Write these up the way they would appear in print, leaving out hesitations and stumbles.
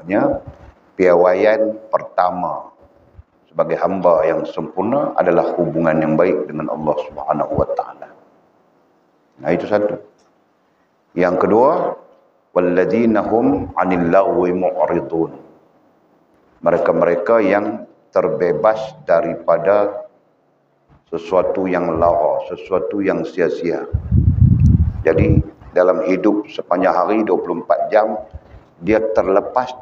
Hanya piawaian pertama sebagai hamba yang sempurna adalah hubungan yang baik dengan Allah Subhanahu wa taala. Nah, itu satu. Yang kedua, walladzina hum 'anil lagwi mu'ridun. Mereka-mereka yang terbebas daripada sesuatu yang lagha, sesuatu yang sia-sia. Jadi dalam hidup sepanjang hari 24 jam dia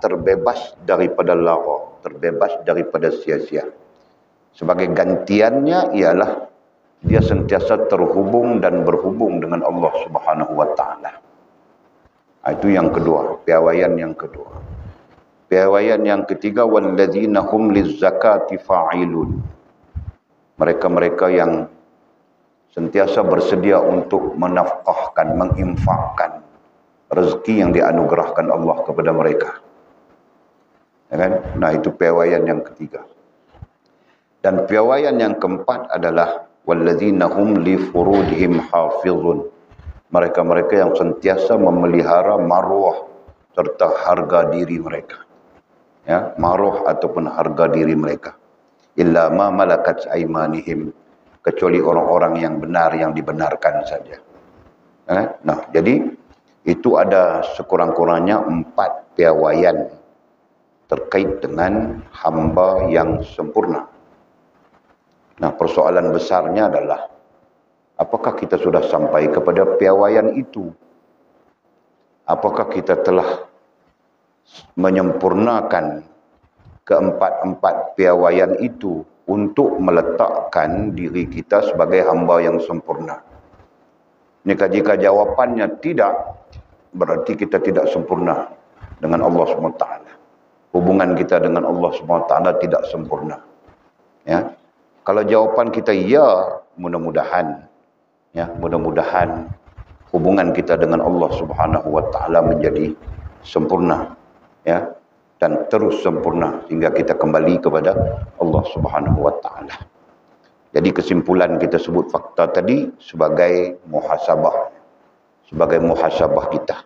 terbebas daripada lagha, terbebas daripada sia-sia. Sebagai gantiannya ialah dia sentiasa terhubung dan berhubung dengan Allah Subhanahu wa taala. Itu yang kedua, piawaian yang kedua. Piawaian yang ketiga, walladzina hum lizzakati fa'ilun. Mereka-mereka yang sentiasa bersedia untuk menafkahkan, menginfakkan rezeki yang dianugerahkan Allah kepada mereka. Ya kan? Nah, itu piawaian yang ketiga. Dan piawaian yang keempat adalah walladzina hum li furujihim hafizun. Mereka-mereka yang sentiasa memelihara maruah serta harga diri mereka. Ya, maruah ataupun harga diri mereka. Illa ma malakat aymanihim, kecuali orang-orang yang benar, yang dibenarkan saja. Nah, jadi itu ada sekurang-kurangnya 4 piawaian terkait dengan hamba yang sempurna. Nah, persoalan besarnya adalah apakah kita sudah sampai kepada piawaian itu? Apakah kita telah menyempurnakan keempat-empat piawaian itu untuk meletakkan diri kita sebagai hamba yang sempurna? Jika jawapannya tidak, berarti kita tidak sempurna dengan Allah SWT. Hubungan kita dengan Allah SWT tidak sempurna. Ya. Kalau jawapan kita ya, mudah-mudahan hubungan kita dengan Allah Subhanahu wa taala menjadi sempurna, ya, dan terus sempurna hingga kita kembali kepada Allah Subhanahu wa taala. Jadi kesimpulan kita sebut fakta tadi sebagai muhasabah kita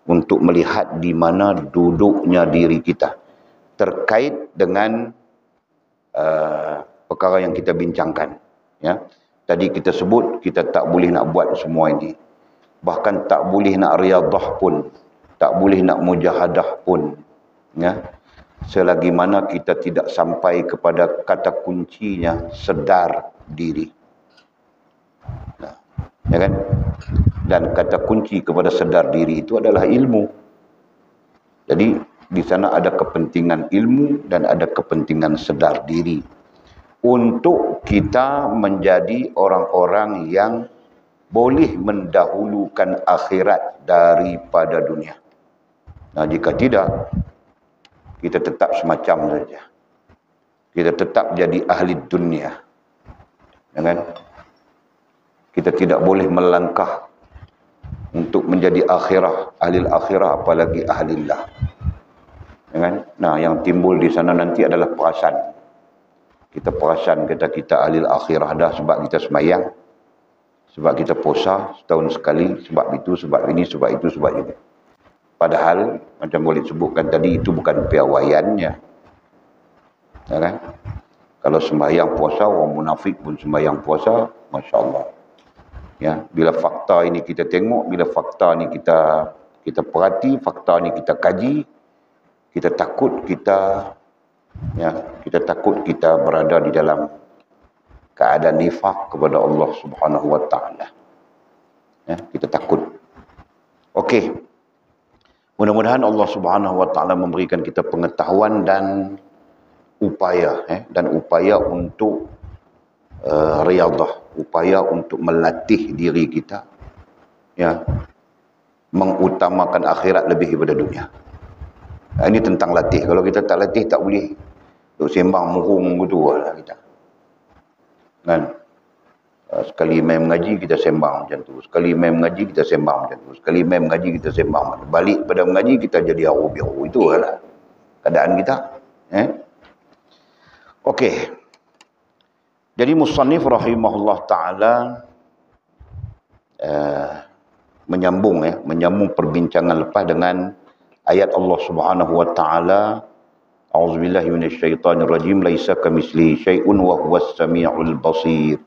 untuk melihat di mana duduknya diri kita terkait dengan perkara yang kita bincangkan, ya. Tadi kita sebut kita tak boleh nak buat semua ini. Bahkan tak boleh nak riadah pun, tak boleh nak mujahadah pun, ya. Selagi mana kita tidak sampai kepada kata kuncinya sedar diri. Nah, ya kan? Dan kata kunci kepada sedar diri itu adalah ilmu. Jadi di sana ada kepentingan ilmu dan ada kepentingan sedar diri untuk kita menjadi orang-orang yang boleh mendahulukan akhirat daripada dunia. Nah, jika tidak, kita tetap semacam saja. Kita tetap jadi ahli dunia. Ya kan? Kita tidak boleh melangkah untuk menjadi akhirah, ahli akhirah, apalagi ahlillah. Ya kan? Nah, yang timbul di sana nanti adalah perasan. Kita perasan kita ahli akhirah dah sebab kita semayang, sebab kita puasa setahun sekali, sebab itu, sebab ini, sebab itu, sebab itu. Padahal, macam boleh sebutkan tadi, itu bukan piawaiannya. Ya kan? Kalau sembahyang puasa, orang munafik pun sembahyang puasa, Masya Allah. Ya, bila fakta ini kita tengok, bila fakta ini kita perhati, fakta ini kita kaji, kita takut kita berada di dalam keadaan nifaq kepada Allah Subhanahu wa taala. Ya, kita takut. Okey. Mudah-mudahan Allah Subhanahu wa taala memberikan kita pengetahuan dan upaya untuk riadah, upaya untuk melatih diri kita, ya, mengutamakan akhirat lebih daripada dunia. Ini tentang latih. Kalau kita tak latih, tak boleh duk sembang murung gitu lah kita. Kan? Sekali main mengaji, kita sembang macam tu. Sekali main mengaji, kita sembang macam tu. Sekali main mengaji, kita sembang macam tu. Balik pada mengaji, kita jadi aru-biru. Itu lah keadaan kita. Okey. Jadi musannif rahimahullah ta'ala menyambung perbincangan lepas dengan ayat Allah Subhanahu wa taala, a'udzubillahi minasyaitonirrajim, laisa kamitslihi syai'un wa huwas samiul basir.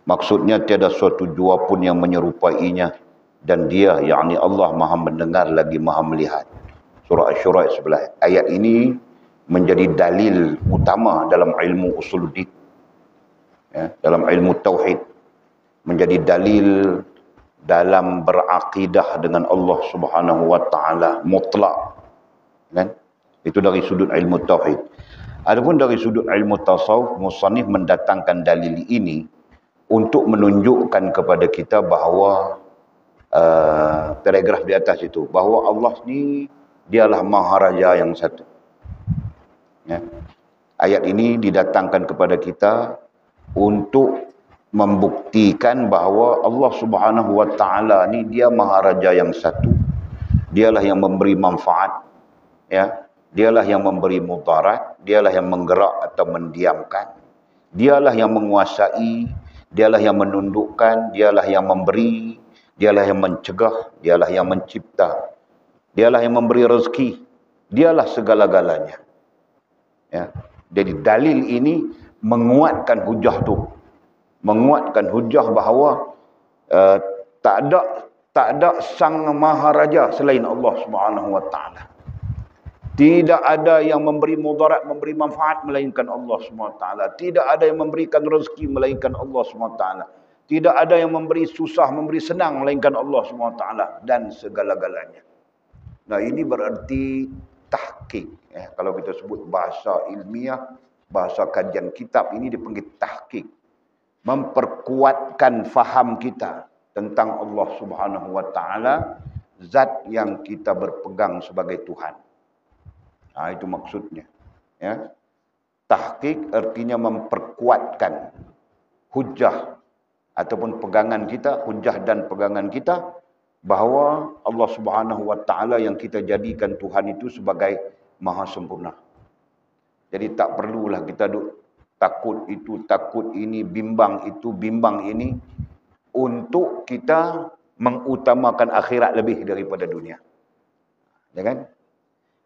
Maksudnya tiada suatu jua pun yang menyerupainya dan dia, yakni Allah, Maha mendengar lagi Maha melihat. Surah Asy-Syura ayat 11. Ayat ini menjadi dalil utama dalam ilmu usuluddin, ya, dalam ilmu tauhid, menjadi dalil dalam berakidah dengan Allah Subhanahu wa taala mutlak, kan? Itu dari sudut ilmu tauhid. Adapun dari sudut ilmu tasawuf, musannif mendatangkan dalil ini untuk menunjukkan kepada kita bahawa paragraf di atas itu, bahawa Allah ni dialah Maharaja yang satu. Ya. Ayat ini didatangkan kepada kita untuk membuktikan bahawa Allah Subhanahu wa taala ni dia Maharaja yang satu. Dialah yang memberi manfaat, ya. Dialah yang memberi mudarat, dialah yang menggerak atau mendiamkan. Dialah yang menguasai, dialah yang menundukkan, dialah yang memberi, dialah yang mencegah, dialah yang mencipta. Dialah yang memberi rezeki. Dialah segala-galanya. Ya. Jadi dalil ini menguatkan hujah tu. Menguatkan hujah bahawa tak ada sang Maharaja selain Allah Subhanahu wa taala. Tidak ada yang memberi mudarat, memberi manfaat melainkan Allah Subhanahu wa taala. Tidak ada yang memberikan rezeki melainkan Allah Subhanahu wa taala. Tidak ada yang memberi susah, memberi senang melainkan Allah Subhanahu wa taala dan segala-galanya. Nah, ini berarti tahqiq, ya. Kalau kita sebut bahasa ilmiah, bahasa kajian kitab, ini dipanggil tahqiq. Memperkuatkan faham kita tentang Allah Subhanahu wa taala, zat yang kita berpegang sebagai Tuhan. Nah, itu maksudnya, ya. Tahqiq artinya memperkuatkan hujah ataupun pegangan kita, hujah dan pegangan kita, bahawa Allah Subhanahu wa taala yang kita jadikan Tuhan itu sebagai maha sempurna. Jadi tak perlulah kita takut itu, takut ini, bimbang itu, bimbang ini, untuk kita mengutamakan akhirat lebih daripada dunia. Ya kan?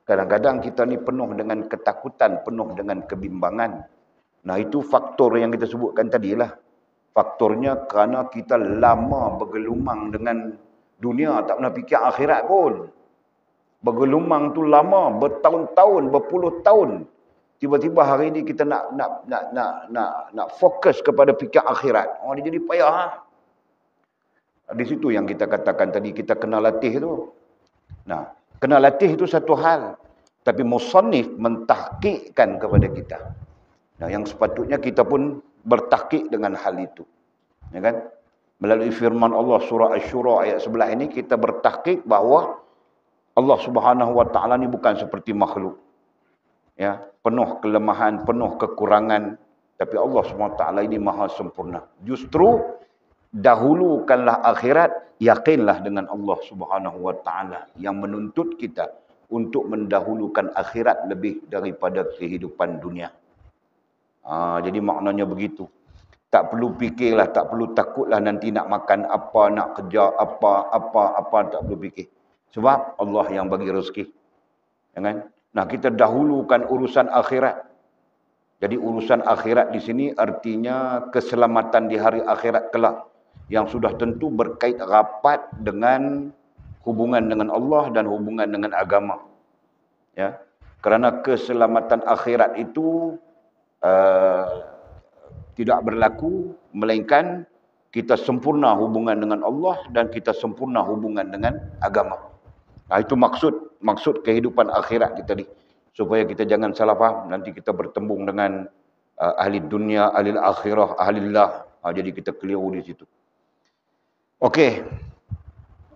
Kadang-kadang kita ni penuh dengan ketakutan, penuh dengan kebimbangan. Nah, itu faktor yang kita sebutkan tadilah. Faktornya kerana kita lama bergelumang dengan dunia, tak pernah fikir akhirat pun. Bergelumang tu lama, bertahun-tahun, berpuluh tahun. Tiba-tiba hari ini kita nak fokus kepada fikir akhirat. Oh, dia jadi payah. Di situ yang kita katakan tadi, kita kena latih tu. Nah, kena latih itu satu hal. Tapi musannif mentahqiqkan kepada kita. Nah, yang sepatutnya kita pun bertahqiq dengan hal itu. Ya kan? Melalui firman Allah surah Asy-Syura ayat 11 ini, kita bertahqiq bahawa Allah Subhanahu wa taala ni bukan seperti makhluk. Ya, penuh kelemahan, penuh kekurangan, tapi Allah Subhanahu wa taala ini maha sempurna. Justru dahulukanlah akhirat, yakinlah dengan Allah Subhanahu wa taala yang menuntut kita untuk mendahulukan akhirat lebih daripada kehidupan dunia. Jadi maknanya begitu. Tak perlu fikirlah, tak perlu takutlah nanti nak makan apa, nak kerja apa, tak perlu fikir. Sebab Allah yang bagi rezeki. Ya kan? Nah, kita dahulukan urusan akhirat. Jadi urusan akhirat di sini artinya keselamatan di hari akhirat kelak, yang sudah tentu berkait rapat dengan hubungan dengan Allah dan hubungan dengan agama. Ya. Kerana keselamatan akhirat itu tidak berlaku melainkan kita sempurna hubungan dengan Allah dan kita sempurna hubungan dengan agama. Nah, itu maksud kehidupan akhirat kita ni. Supaya kita jangan salah faham, nanti kita bertembung dengan ahli dunia, ahli akhirah, ahlillah. Jadi kita keliru di situ. Okey.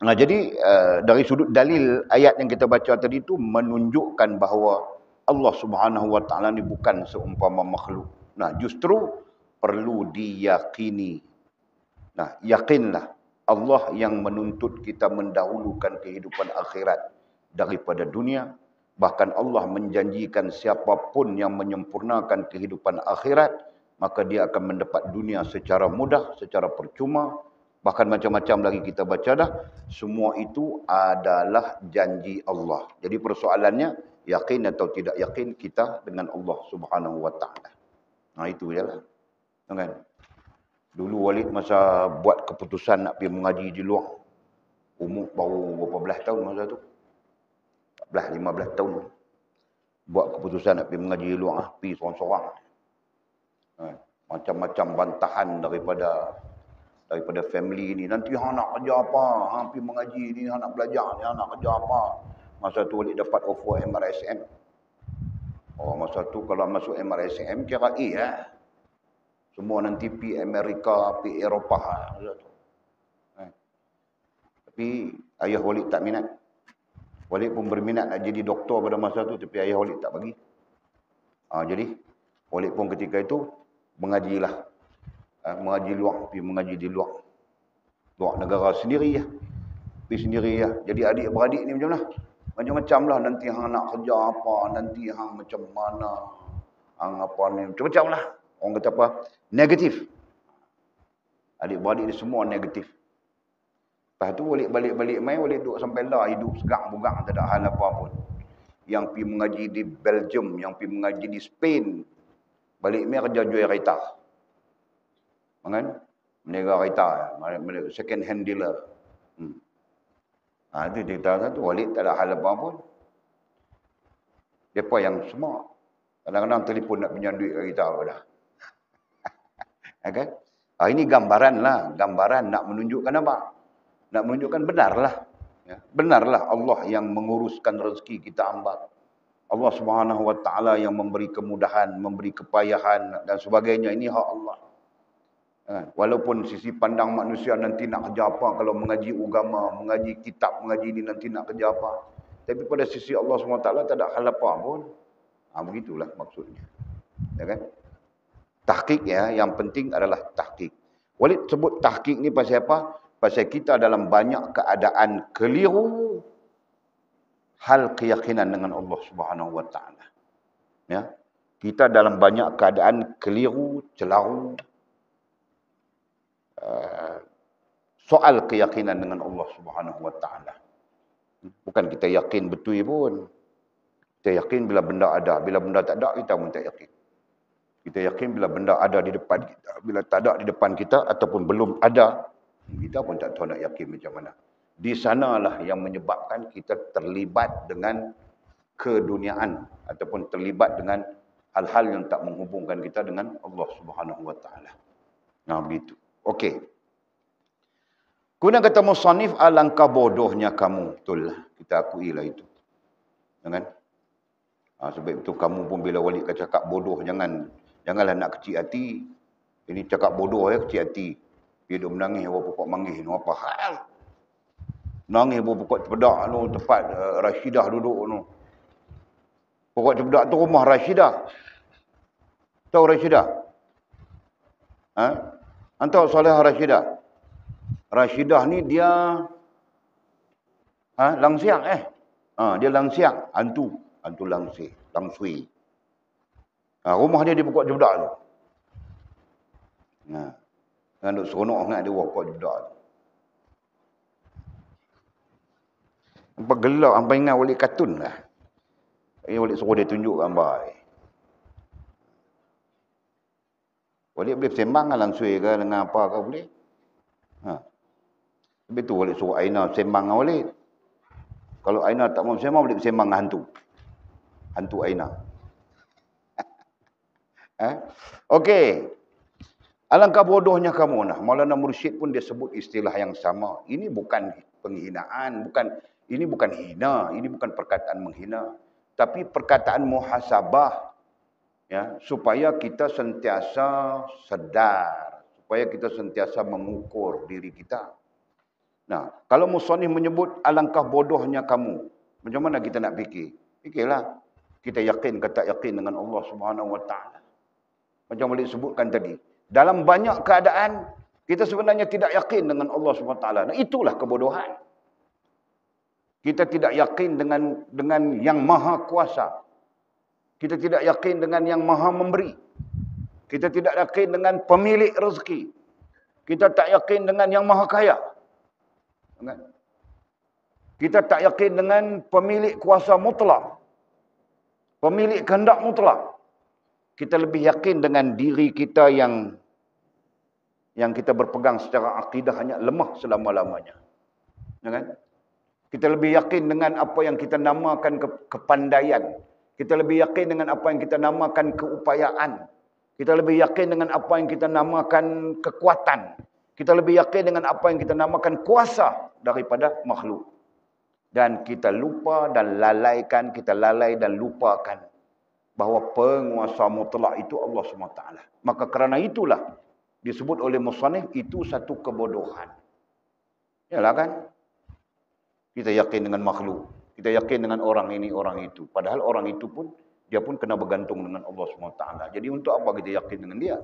Nah, jadi dari sudut dalil ayat yang kita baca tadi itu menunjukkan bahawa Allah Subhanahu wa taala ni bukan seumpama makhluk. Nah, justru perlu diyakini. Nah, yakinlah Allah yang menuntut kita mendahulukan kehidupan akhirat daripada dunia. Bahkan Allah menjanjikan siapapun yang menyempurnakan kehidupan akhirat, maka dia akan mendapat dunia secara mudah, secara percuma. Bahkan macam-macam lagi kita baca dah. Semua itu adalah janji Allah. Jadi persoalannya, yakin atau tidak yakin kita dengan Allah Subhanahu Wa Taala. Nah itu je lah. Kan? Dulu Walid masa buat keputusan nak pergi mengaji di luar. Umur baru berapa belas tahun masa tu. 14-15 tahun. Buat keputusan nak pergi mengaji di luar. Pergi seorang-seorang. Macam-macam bantahan daripada family ni. Nanti hang nak kerja apa? Hang pergi mengaji ni, hang nak belajar ni, hang nak kerja apa? Masa tu Walid dapat offer MRSM. Oh, masa tu kalau masuk MRSM kira A semua nanti pergi Amerika, pergi Eropah. Tapi ayah Walid tak minat. Walid pun berminat nak jadi doktor pada masa tu, tapi ayah Walid tak bagi. Jadi Walid pun ketika itu mengajilah. Mengaji luar, pergi mengaji di luar. Luar negara sendiri ya. Pergi sendiri ya. Jadi adik-beradik ni macam mana? Macam-macam lah. Nanti hang nak kerja apa, nanti hang macam mana. Hang apa ni, macam-macam lah. Orang kata apa? Negatif. Adik-beradik ni semua negatif. Lepas tu Walid balik-balik main, Walid duduk sampai lah, hidup segang-bugang, tak ada hal apa pun. Yang pergi mengaji di Belgium, yang pergi mengaji di Spain. Balik main kerja jual kereta. Kan? Meniaga kereta, second hand dealer. Itu cerita satu, Walid tak ada hal apa pun. Mereka yang semua. Kadang-kadang telefon nak pinjam duit kat kita dah. Okay? Ini gambaran lah. Gambaran nak menunjukkan apa? Nak menunjukkan benarlah. Ya, benarlah Allah yang menguruskan rezeki kita hamba. Allah Subhanahu Wa Taala yang memberi kemudahan, memberi kepayahan dan sebagainya. Ini hak Allah. Walaupun sisi pandang manusia nanti nak kerja apa, kalau mengaji agama, mengaji kitab, mengaji ini nanti nak kerja apa. Tapi pada sisi Allah SWT tak ada hal apa pun. Begitulah maksudnya. Ya kan? Tahqiq ya, yang penting adalah tahqiq. Walid sebut tahqiq ni pasal apa? Pasal kita dalam banyak keadaan keliru hal keyakinan dengan Allah Subhanahu Wa Taala. Ya. Kita dalam banyak keadaan keliru, celaru soal keyakinan dengan Allah Subhanahu Wa Taala. Bukan kita yakin betul pun. Kita yakin bila benda ada, bila benda tak ada kita pun tak yakin. Kita yakin bila benda ada di depan kita, bila tak ada di depan kita ataupun belum ada, kita pun tak tahu nak yakin macam mana. Di sanalah yang menyebabkan kita terlibat dengan keduniaan ataupun terlibat dengan hal-hal yang tak menghubungkan kita dengan Allah Subhanahu Wa Taala. Nah, begitu. Okey. Kemudian kata musannif, alangkah bodohnya kamu. Betul lah. Kita akuilah itu. Jangan. Sebab itu kamu pun bila Walid cakap bodoh, janganlah nak kecil hati. Ini cakap bodoh ya, kecil hati. Dia duduk menangis, bawa pokok manggis. Apa hal? Nangis bawa pokok cepedak tu, tempat Rashidah duduk tu. Pokok cepedak tu rumah Rashidah. Tahu Rashidah? Tahu Salihah Rashidah? Rashidah ni dia langsiang dia langsiang, hantu langsui. Rumah dia di pokok cepedak tu. Kan duk seronok sangat dia pokok cepedak tu. Nampak gelap, hampa ingat Walid kartun lah. Walid suruh dia tunjuk gambar. Walid boleh sembang dengan langsui ke dengan apa ke boleh. Tapi tu Walid suruh Aina sembang dengan Walid. Kalau Aina tak mau sembang, Walid sembang dengan hantu. Hantu Aina. Okey. Alangkah bodohnya kamu. Maulana Mursyid pun dia sebut istilah yang sama. Ini bukan penghinaan, ini bukan hina, ini bukan perkataan menghina, tapi perkataan muhasabah, ya, supaya kita sentiasa sedar, supaya kita sentiasa mengukur diri kita. Nah, kalau musannif menyebut alangkah bodohnya kamu, macam mana kita nak fikir? Fikirlah, kita yakin ke tak yakin dengan Allah Subhanahu Wa Taala. Macam boleh sebutkan tadi, dalam banyak keadaan kita sebenarnya tidak yakin dengan Allah Subhanahu Wa Taala. Nah, itulah kebodohan. Kita tidak yakin dengan yang maha kuasa. Kita tidak yakin dengan yang maha memberi. Kita tidak yakin dengan pemilik rezeki. Kita tak yakin dengan yang maha kaya. Kita tak yakin dengan pemilik kuasa mutlak. Pemilik kehendak mutlak. Kita lebih yakin dengan diri kita yang kita berpegang secara akidah hanya lemah selama-lamanya. Kita lebih yakin dengan apa yang kita namakan kepandaian. Kita lebih yakin dengan apa yang kita namakan keupayaan. Kita lebih yakin dengan apa yang kita namakan kekuatan. Kita lebih yakin dengan apa yang kita namakan kuasa daripada makhluk. Dan kita lupa dan lalaikan, kita lalai dan lupakan bahawa penguasa mutlak itu Allah SWT. Maka kerana itulah disebut oleh musannif itu satu kebodohan. Yalah kan? Kita yakin dengan makhluk. Kita yakin dengan orang ini, orang itu. Padahal orang itu pun, dia pun kena bergantung dengan Allah SWT. Jadi untuk apa kita yakin dengan dia?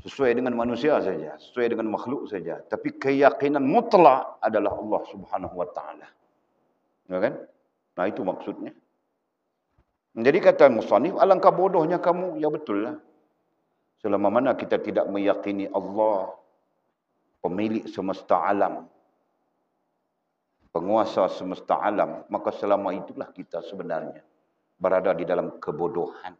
Sesuai dengan manusia saja. Sesuai dengan makhluk saja. Tapi keyakinan mutlak adalah Allah SWT. Ya kan? Nah itu maksudnya. Jadi kata musannif, alangkah bodohnya kamu. Ya betul lah. Selama mana kita tidak meyakini Allah, pemilik semesta alam, penguasa semesta alam, maka selama itulah kita sebenarnya berada di dalam kebodohan.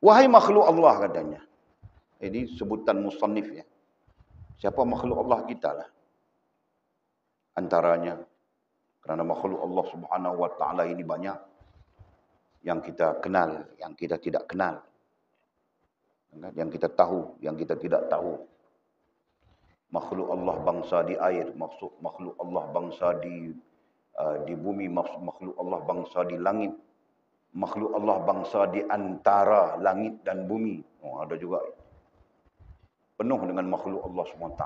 Wahai makhluk Allah katanya. Ini sebutan musannif ya. Siapa makhluk Allah kita lah. Antaranya, kerana makhluk Allah Subhanahu Wa Taala ini banyak. Yang kita kenal, yang kita tidak kenal. Yang kita tahu, yang kita tidak tahu. Makhluk Allah bangsa di air, makhluk Allah bangsa di bumi, makhluk Allah bangsa di langit, makhluk Allah bangsa di antara langit dan bumi. Oh, ada juga. Penuh dengan makhluk Allah SWT.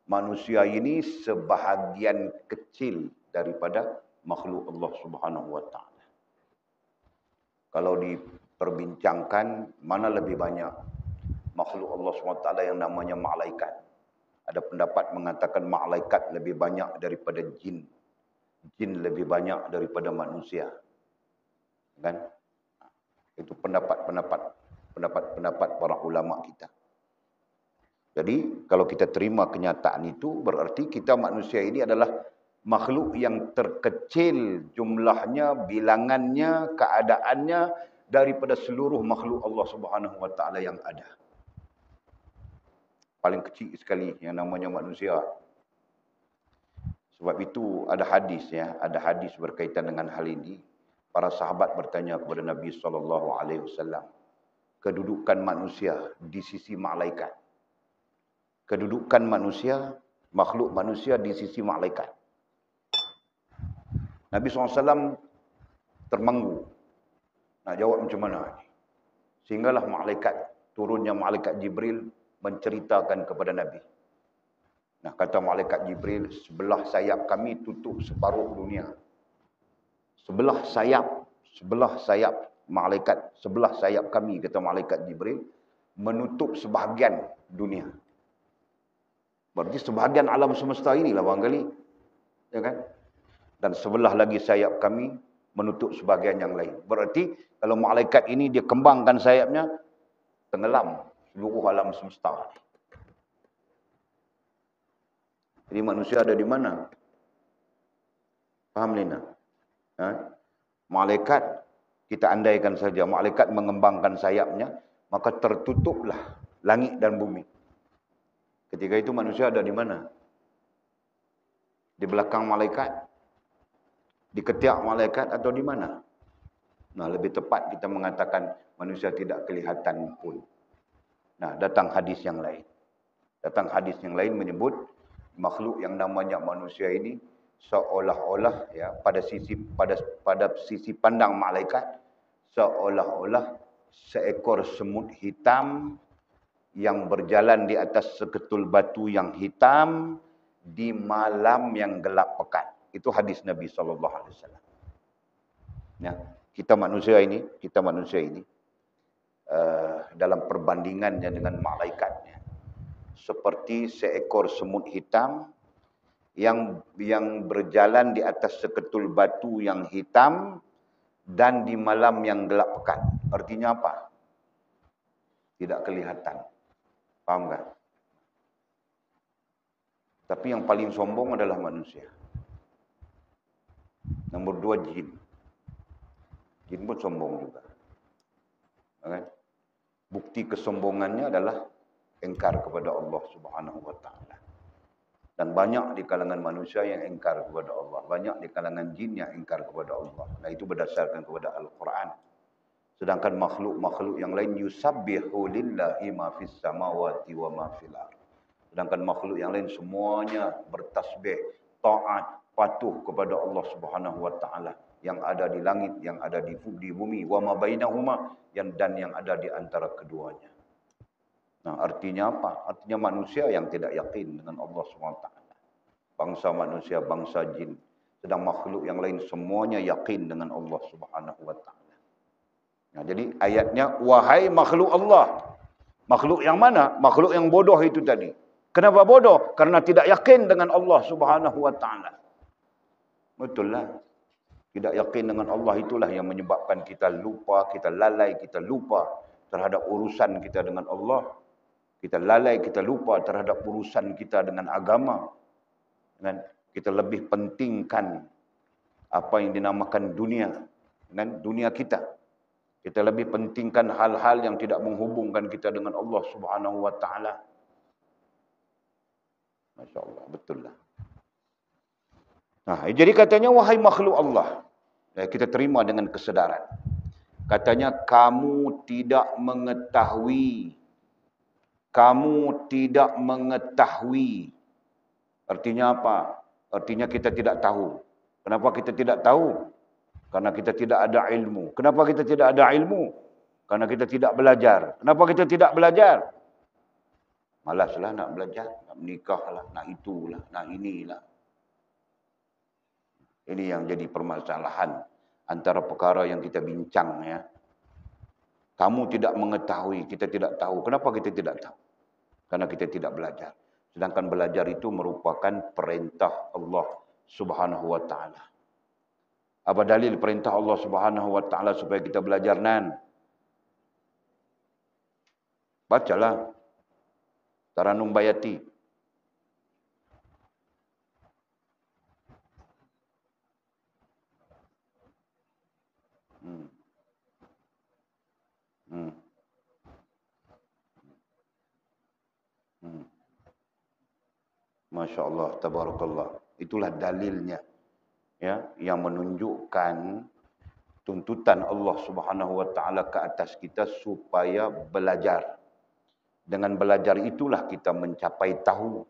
Manusia ini sebahagian kecil daripada makhluk Allah Subhanahu Wa Taala. Kalau diperbincangkan, mana lebih banyak makhluk Allah SWT yang namanya malaikat. Ada pendapat mengatakan malaikat lebih banyak daripada jin. Jin lebih banyak daripada manusia. Kan? Itu pendapat para ulama kita. Jadi, kalau kita terima kenyataan itu, berarti kita manusia ini adalah makhluk yang terkecil jumlahnya, bilangannya, keadaannya daripada seluruh makhluk Allah Subhanahu Wa Taala yang ada. Paling kecil sekali yang namanya manusia. Sebab itu ada hadis ya, ada hadis berkaitan dengan hal ini. Para sahabat bertanya kepada Nabi SAW, kedudukan manusia di sisi malaikat. Kedudukan manusia, makhluk manusia di sisi malaikat. Nabi SAW termangu. Nak jawab macam mana? Sehinggalah turunnya malaikat Jibril menceritakan kepada Nabi. Nah, kata malaikat Jibril, sebelah sayap kami tutup separuh dunia. Sebelah sayap malaikat, sebelah sayap kami, kata malaikat Jibril, menutup sebahagian dunia. Berarti sebahagian alam semesta inilah barangkali. Ya kan? Dan sebelah lagi sayap kami menutup sebahagian yang lain. Berarti kalau malaikat ini dia kembangkan sayapnya, tenggelam seluruh alam semesta. Jadi manusia ada di mana? Faham Lina? Malaikat, kita andaikan saja, malaikat mengembangkan sayapnya, maka tertutuplah langit dan bumi. Ketika itu manusia ada di mana? Di belakang malaikat? Di ketiak malaikat atau di mana? Nah, lebih tepat kita mengatakan manusia tidak kelihatan pun. Nah, datang hadis yang lain. Datang hadis yang lain menyebut makhluk yang namanya manusia ini seolah-olah ya pada sisi pandang malaikat seolah-olah seekor semut hitam yang berjalan di atas seketul batu yang hitam di malam yang gelap pekat. Itu hadis Nabi SAW. Ya, kita manusia ini dalam perbandingannya dengan malaikatnya, seperti seekor semut hitam yang berjalan di atas seketul batu yang hitam dan di malam yang gelap pekat. Artinya apa? tidak kelihatan. Faham kan? Tapi yang paling sombong adalah manusia. Nombor 2 jin. Jin pun sombong juga. Kan? Bukti kesombongannya adalah engkar kepada Allah Subhanahu wa taala. Dan banyak di kalangan manusia yang engkar kepada Allah, banyak di kalangan jin yang engkar kepada Allah. Nah, itu berdasarkan kepada Al-Quran. Sedangkan makhluk-makhluk yang lain yusabbihu lillahi ma fis samawati wa ma fil ardh. Sedangkan makhluk yang lain semuanya bertasbih, taat, patuh kepada Allah Subhanahu wa taala, yang ada di langit, yang ada di bumi, wa ma bainahuma, dan yang ada di antara keduanya. Nah, artinya apa? Artinya manusia yang tidak yakin dengan Allah Subhanahu wa taala. Bangsa manusia, bangsa jin, sedang makhluk yang lain semuanya yakin dengan Allah Subhanahu wa taala. Nah, jadi ayatnya, wahai makhluk Allah. Makhluk yang mana? Makhluk yang bodoh itu tadi. Kenapa bodoh? Karena tidak yakin dengan Allah Subhanahu wa taala. Betul lah. Tidak yakin dengan Allah itulah yang menyebabkan kita lupa, kita lalai, kita lupa terhadap urusan kita dengan Allah. Kita lalai, kita lupa terhadap urusan kita dengan agama. Dan kita lebih pentingkan apa yang dinamakan dunia. Dan dunia kita. Kita lebih pentingkan hal-hal yang tidak menghubungkan kita dengan Allah Subhanahu wa taala. Masya-Allah, betul lah. Nah, jadi katanya wahai makhluk Allah. Kita terima dengan kesedaran. Katanya kamu tidak mengetahui. Kamu tidak mengetahui. Artinya apa? Artinya kita tidak tahu. Kenapa kita tidak tahu? Karena kita tidak ada ilmu. Kenapa kita tidak ada ilmu? Karena kita tidak belajar. Kenapa kita tidak belajar? Malaslah nak belajar, nak menikahlah, nak itulah, nak inilah. Ini yang jadi permasalahan antara perkara yang kita bincang ya. Kamu tidak mengetahui, kita tidak tahu. Kenapa kita tidak tahu? Karena kita tidak belajar. Sedangkan belajar itu merupakan perintah Allah Subhanahu wa taala. Apa dalil perintah Allah Subhanahu wa taala supaya kita belajar nan? Bacalah Taranum Bayati. Masya Allah, tabarakallah. Itulah dalilnya. Ya, yang menunjukkan tuntutan Allah Subhanahu wa taala ke atas kita supaya belajar. Dengan belajar itulah kita mencapai tahu.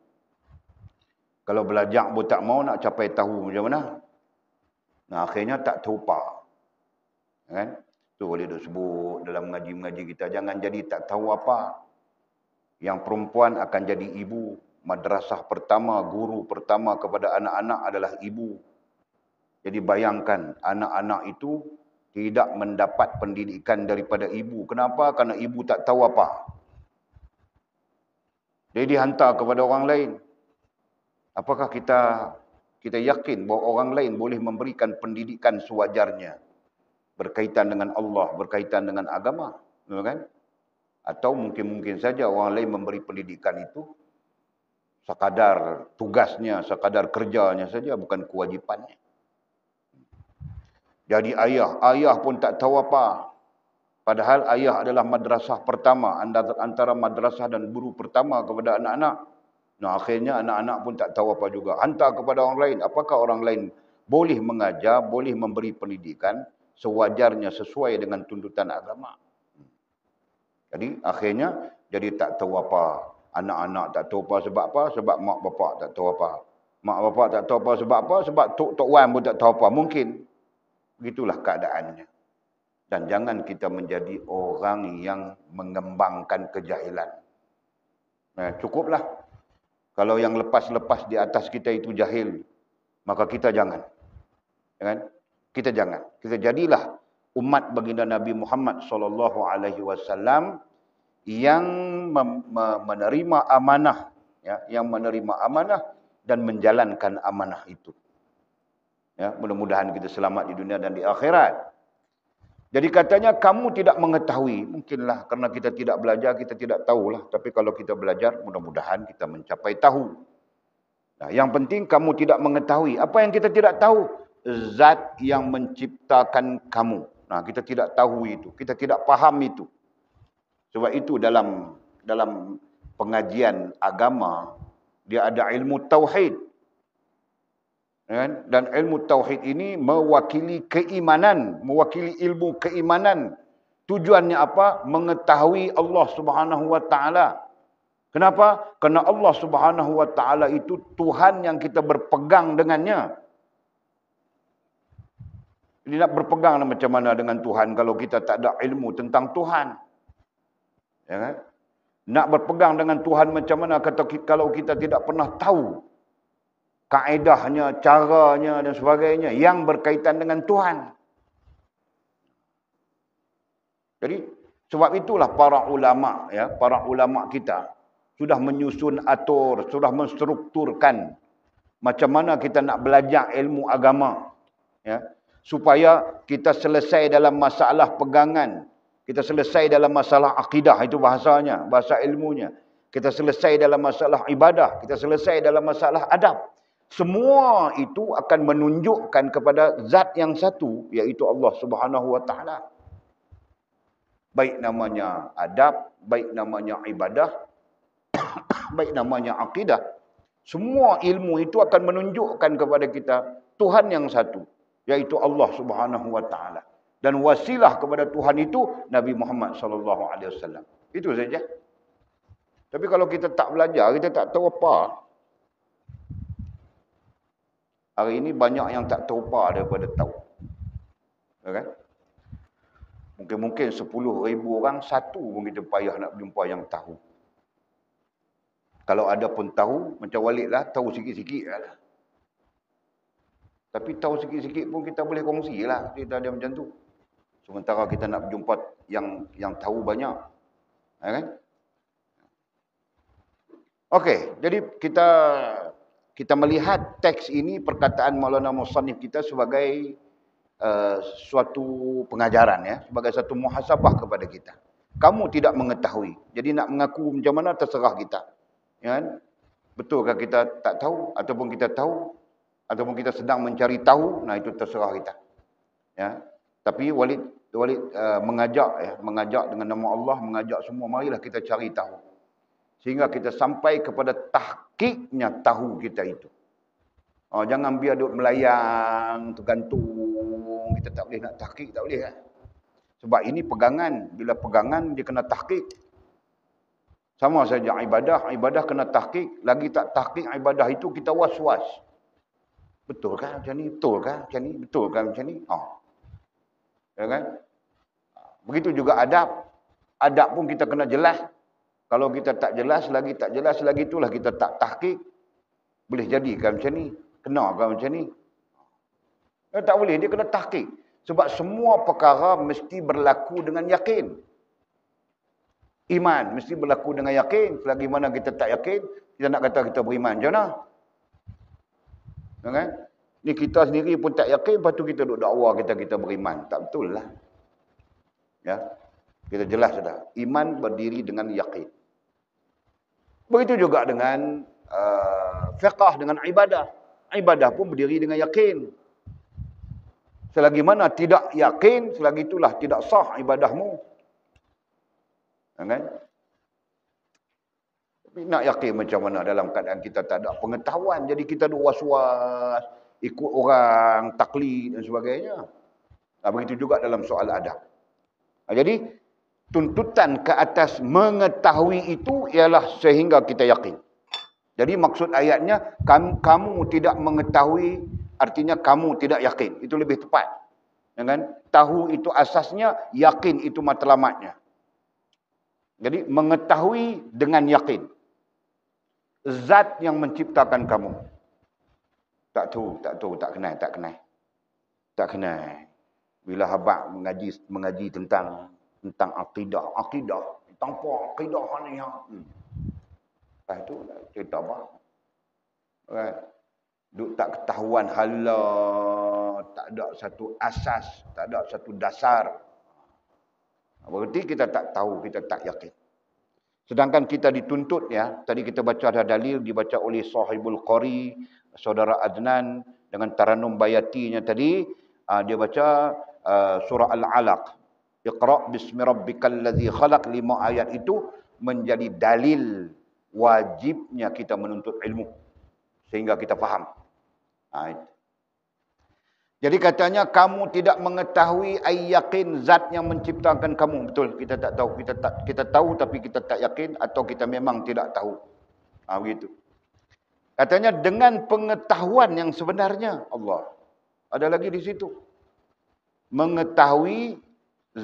Kalau belajar pun tak mau nak capai tahu macam mana? Nah, akhirnya tak terupah. Kan? Tu boleh disebut dalam mengaji-mengaji kita, jangan jadi tak tahu apa. Yang perempuan akan jadi ibu. Madrasah pertama, guru pertama kepada anak-anak adalah ibu. Jadi bayangkan, anak-anak itu tidak mendapat pendidikan daripada ibu. Kenapa? Karena ibu tak tahu apa. Jadi dihantar kepada orang lain. Apakah kita yakin bahawa orang lain boleh memberikan pendidikan sewajarnya berkaitan dengan Allah, berkaitan dengan agama? Kan? Atau mungkin saja orang lain memberi pendidikan itu sekadar tugasnya, sekadar kerjanya saja, bukan kewajipannya. Jadi ayah pun tak tahu apa. Padahal ayah adalah madrasah pertama, antara madrasah dan guru pertama kepada anak-anak. Nah, akhirnya anak-anak pun tak tahu apa juga. Hantar kepada orang lain. Apakah orang lain boleh mengajar, boleh memberi pendidikan sewajarnya sesuai dengan tuntutan agama? Jadi akhirnya jadi tak tahu apa. Anak-anak tak tahu apa sebab apa? Sebab mak bapak tak tahu apa. Mak bapak tak tahu apa sebab apa? Sebab Tok Wan pun tak tahu apa. Mungkin. Begitulah keadaannya. Dan jangan kita menjadi orang yang mengembangkan kejahilan. Nah, cukuplah. Kalau yang lepas-lepas di atas kita itu jahil, maka kita jangan. Kan? Kita jangan. Kita jadilah umat baginda Nabi Muhammad SAW yang menerima amanah, ya, yang menerima amanah dan menjalankan amanah itu. Ya, mudah-mudahan kita selamat di dunia dan di akhirat. Jadi katanya kamu tidak mengetahui. Mungkinlah kerana kita tidak belajar, kita tidak tahulah. Tapi kalau kita belajar, mudah-mudahan kita mencapai tahu. Nah, yang penting kamu tidak mengetahui. Apa yang kita tidak tahu? Zat yang menciptakan kamu. Nah, kita tidak tahu itu. Kita tidak faham itu. Sebab itu dalam pengajian agama, dia ada ilmu tauhid. Dan ilmu tauhid ini mewakili keimanan, mewakili ilmu keimanan. Tujuannya apa? Mengetahui Allah Subhanahu wa taala. Kenapa? Karena Allah Subhanahu wa taala itu Tuhan yang kita berpegang dengannya. Jadi nak berpegang macam mana dengan Tuhan kalau kita tak ada ilmu tentang Tuhan? Ya kan? Nak berpegang dengan Tuhan macam mana kalau kita tidak pernah tahu kaedahnya, caranya dan sebagainya yang berkaitan dengan Tuhan. Jadi sebab itulah para ulama kita sudah menyusun atur, sudah menstrukturkan macam mana kita nak belajar ilmu agama, ya, supaya kita selesai dalam masalah pegangan, kita selesai dalam masalah akidah, itu bahasanya, bahasa ilmunya. Kita selesai dalam masalah ibadah, kita selesai dalam masalah adab. Semua itu akan menunjukkan kepada zat yang satu, iaitu Allah Subhanahu wa taala. Baik namanya adab, baik namanya ibadah, baik namanya akidah. Semua ilmu itu akan menunjukkan kepada kita Tuhan yang satu, iaitu Allah Subhanahu wa taala. Dan wasilah kepada Tuhan itu Nabi Muhammad sallallahu alaihi wasallam. Itu saja. Tapi kalau kita tak belajar, kita tak tahu apa. Hari ini banyak yang tak tahu apa daripada tahu. Okay? Mungkin 10,000 orang, satu pun kita payah nak jumpa yang tahu. Kalau ada pun tahu, macam Walid lah, tahu sikit-sikit lah. Tapi tahu sikit-sikit pun kita boleh kongsi lah. Kita ada macam tu. Sementara kita nak jumpa yang tahu banyak. Okay? Okey, jadi kita melihat teks ini, perkataan Maulana Musannif kita sebagai suatu pengajaran, ya, sebagai satu muhasabah kepada kita. Kamu tidak mengetahui. Jadi nak mengaku macam mana terserah kita. Ya kan? Betulkah kita tak tahu ataupun kita tahu ataupun kita sedang mencari tahu, nah itu terserah kita. Ya. Tapi Walid mengajak dengan nama Allah, mengajak semua, marilah kita cari tahu. Sehingga kita sampai kepada tahqiqnya tahu kita itu. Jangan biar duduk melayang, tergantung. Kita tak boleh nak tahqiq, tak boleh. Kan? Sebab ini pegangan. Bila pegangan, dia kena tahqiq. Sama saja ibadah kena tahqiq. Lagi tak tahqiq ibadah itu, kita was-was. Betul kan macam ni? Betul kan macam ni? Betul kan macam ni? Ya kan? Begitu juga adab. Adab pun kita kena jelas. Kalau kita tak jelas lagi itulah kita tak tahqiq. Boleh jadi kan macam ni? Kena kan macam ni? Tak boleh, dia kena tahqiq. Sebab semua perkara mesti berlaku dengan yakin. Iman mesti berlaku dengan yakin. Selagi mana kita tak yakin, kita nak kata kita beriman. Macam mana? Kan? Ni kita sendiri pun tak yakin, lepas tu kita duduk dakwa kita beriman. Tak betul lah. Ya. Kita jelas sudah. Iman berdiri dengan yakin. Begitu juga dengan fiqh, dengan ibadah. Ibadah pun berdiri dengan yakin. Selagi mana tidak yakin, selagi itulah tidak sah ibadahmu. Kan? Tapi nak yakin macam mana dalam keadaan kita tak ada pengetahuan. Jadi kita duk was-was, ikut orang, taklid dan sebagainya. Begitu juga dalam soal adab. Jadi tuntutan ke atas mengetahui itu ialah sehingga kita yakin. Jadi maksud ayatnya, kamu tidak mengetahui, artinya kamu tidak yakin. Itu lebih tepat. Ya kan? Tahu itu asasnya, yakin itu matlamatnya. Jadi mengetahui dengan yakin. Zat yang menciptakan kamu. Tak tahu, tak kenal. Tak kenal. Bila habaq mengaji tentang akidah, tanpa akidah ni. Itu cerita apa? Kan? Duk tak ketahuan hala, tak ada satu asas, tak ada satu dasar. Berarti kita tak tahu, kita tak yakin. Sedangkan kita dituntut ya, tadi kita baca ada dalil dibaca oleh Sahibul Qari, saudara Adnan dengan Taranum Bayatinya tadi, dia baca surah Al-Alaq. Iqra' bismi rabbikal ladzi khalaq, 5 ayat itu menjadi dalil wajibnya kita menuntut ilmu sehingga kita faham. Jadi katanya kamu tidak mengetahui yakin zat yang menciptakan kamu. Betul, kita tak tahu. Kita tahu tapi kita tak yakin atau kita memang tidak tahu. Begitu. Katanya dengan pengetahuan yang sebenarnya Allah. Ada lagi di situ. Mengetahui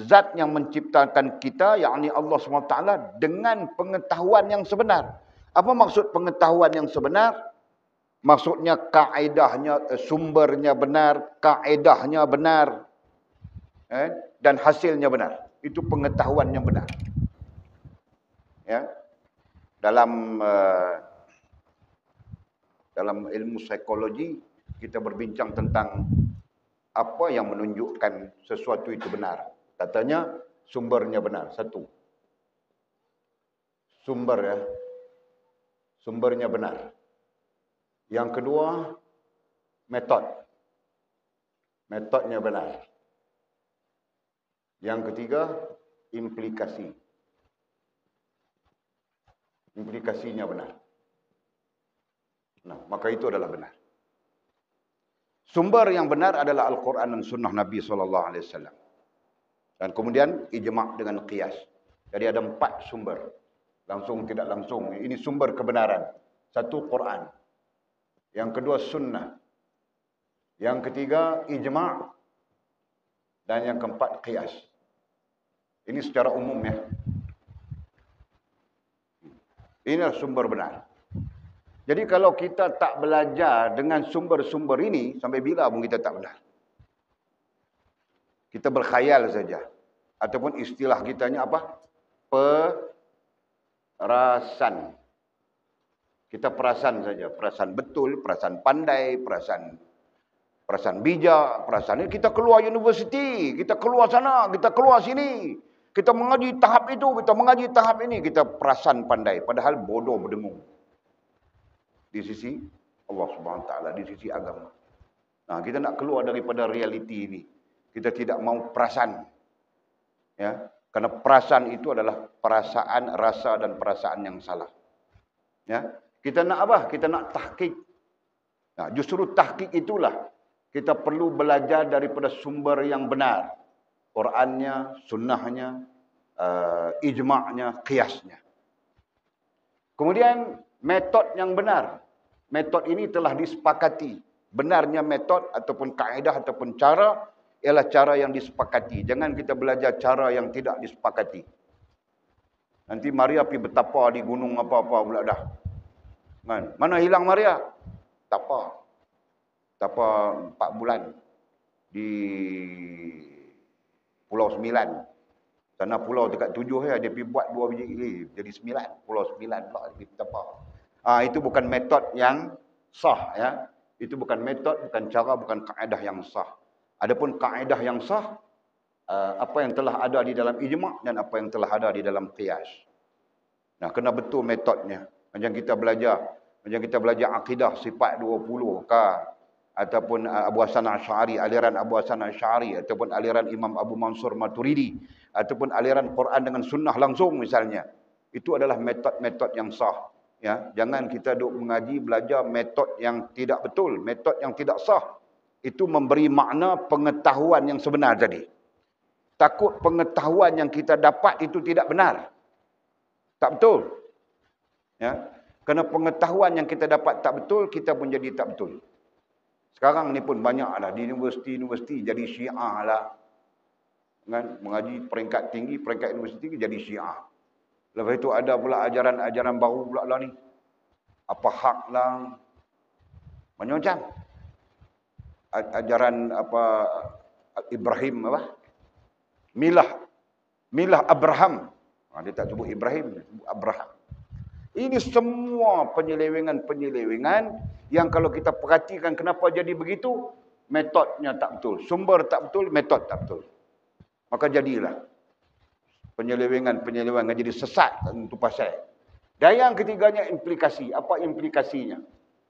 zat yang menciptakan kita, yakni Allah SWT dengan pengetahuan yang sebenar. Apa maksud pengetahuan yang sebenar? Maksudnya kaedahnya, sumbernya benar, kaedahnya benar, dan hasilnya benar. Itu pengetahuan yang benar. Ya, dalam ilmu psikologi kita berbincang tentang apa yang menunjukkan sesuatu itu benar. Katanya sumbernya benar. Satu, sumbernya benar. Yang kedua, metodnya benar. Yang ketiga, implikasinya benar. Nah, maka itu adalah benar. Sumber yang benar adalah Al-Quran dan Sunnah Nabi SAW. Dan kemudian ijma' dengan qiyas. Jadi ada 4 sumber. Langsung tidak langsung. Ini sumber kebenaran. Satu, Quran. Yang kedua, sunnah. Yang ketiga, ijma'. Dan yang keempat, qiyas. Ini secara umum ya. Ini adalah sumber benar. Jadi kalau kita tak belajar dengan sumber-sumber ini, sampai bila pun kita tak benar. Kita berkhayal saja. Ataupun istilah kitanya apa? Perasan. Kita perasan saja. Perasan betul, perasan pandai, perasan bijak, perasan ini. Kita keluar universiti, kita keluar sana, kita keluar sini. Kita mengaji tahap itu, kita mengaji tahap ini. Kita perasan pandai. Padahal bodoh berdengung. Di sisi Allah SWT, di sisi agama. Nah, kita nak keluar daripada realiti ini. Kita tidak mau perasan. Ya, karena perasaan itu adalah perasaan, rasa dan perasaan yang salah. Ya. Kita nak apa? Kita nak tahqiq. Nah, justru tahqiq itulah kita perlu belajar daripada sumber yang benar. Qurannya, sunnahnya, ijma'nya, qiyasnya. Kemudian metod yang benar. Metod ini telah disepakati. Benarnya metod ataupun kaedah ataupun cara ialah cara yang disepakati. Jangan kita belajar cara yang tidak disepakati. Nanti Maria pergi betapa di gunung apa-apa pula dah. Mana hilang Maria? Tapa 4 bulan di Pulau 9. Sana pulau dekat 7 ya, dia pergi buat 2 biji jadi 9. Pulau 9 pula di tapa. Itu bukan metod yang sah ya. Itu bukan metod, bukan cara, bukan kaedah yang sah. Adapun kaedah yang sah, apa yang telah ada di dalam ijma' dan apa yang telah ada di dalam qiyas. Nah, kena betul metodnya. Macam kita belajar akidah sifat 20 ataupun Abu Hasan Asy'ari, aliran Abu Hasan Asy'ari ataupun aliran Imam Abu Mansur Maturidi ataupun aliran Quran dengan sunnah langsung misalnya. Itu adalah metod-metod yang sah. Ya, jangan kita duk mengaji belajar metod yang tidak betul, metod yang tidak sah. Itu memberi makna pengetahuan yang sebenar tadi. Takut pengetahuan yang kita dapat itu tidak benar. Tak betul. Ya. Kerana pengetahuan yang kita dapat tak betul, kita pun jadi tak betul. Sekarang ni pun banyaklah di universiti-universiti jadi Syiah lah. Kan? Mengaji peringkat tinggi, peringkat universiti jadi Syiah. Lepas itu ada pula ajaran-ajaran baru pula lah ni. Apa hak lah. Macam-macam. Ajaran apa Ibrahim apa? Milah Abraham. Dia tak sebut Ibrahim, dia sebut Abraham. Ini semua penyelewengan yang kalau kita perhatikan kenapa jadi begitu, metodnya tak betul. Sumber tak betul, metod tak betul. Maka jadilah Penyelewengan jadi sesat itu pasal. Dan yang ketiganya implikasi. Apa implikasinya?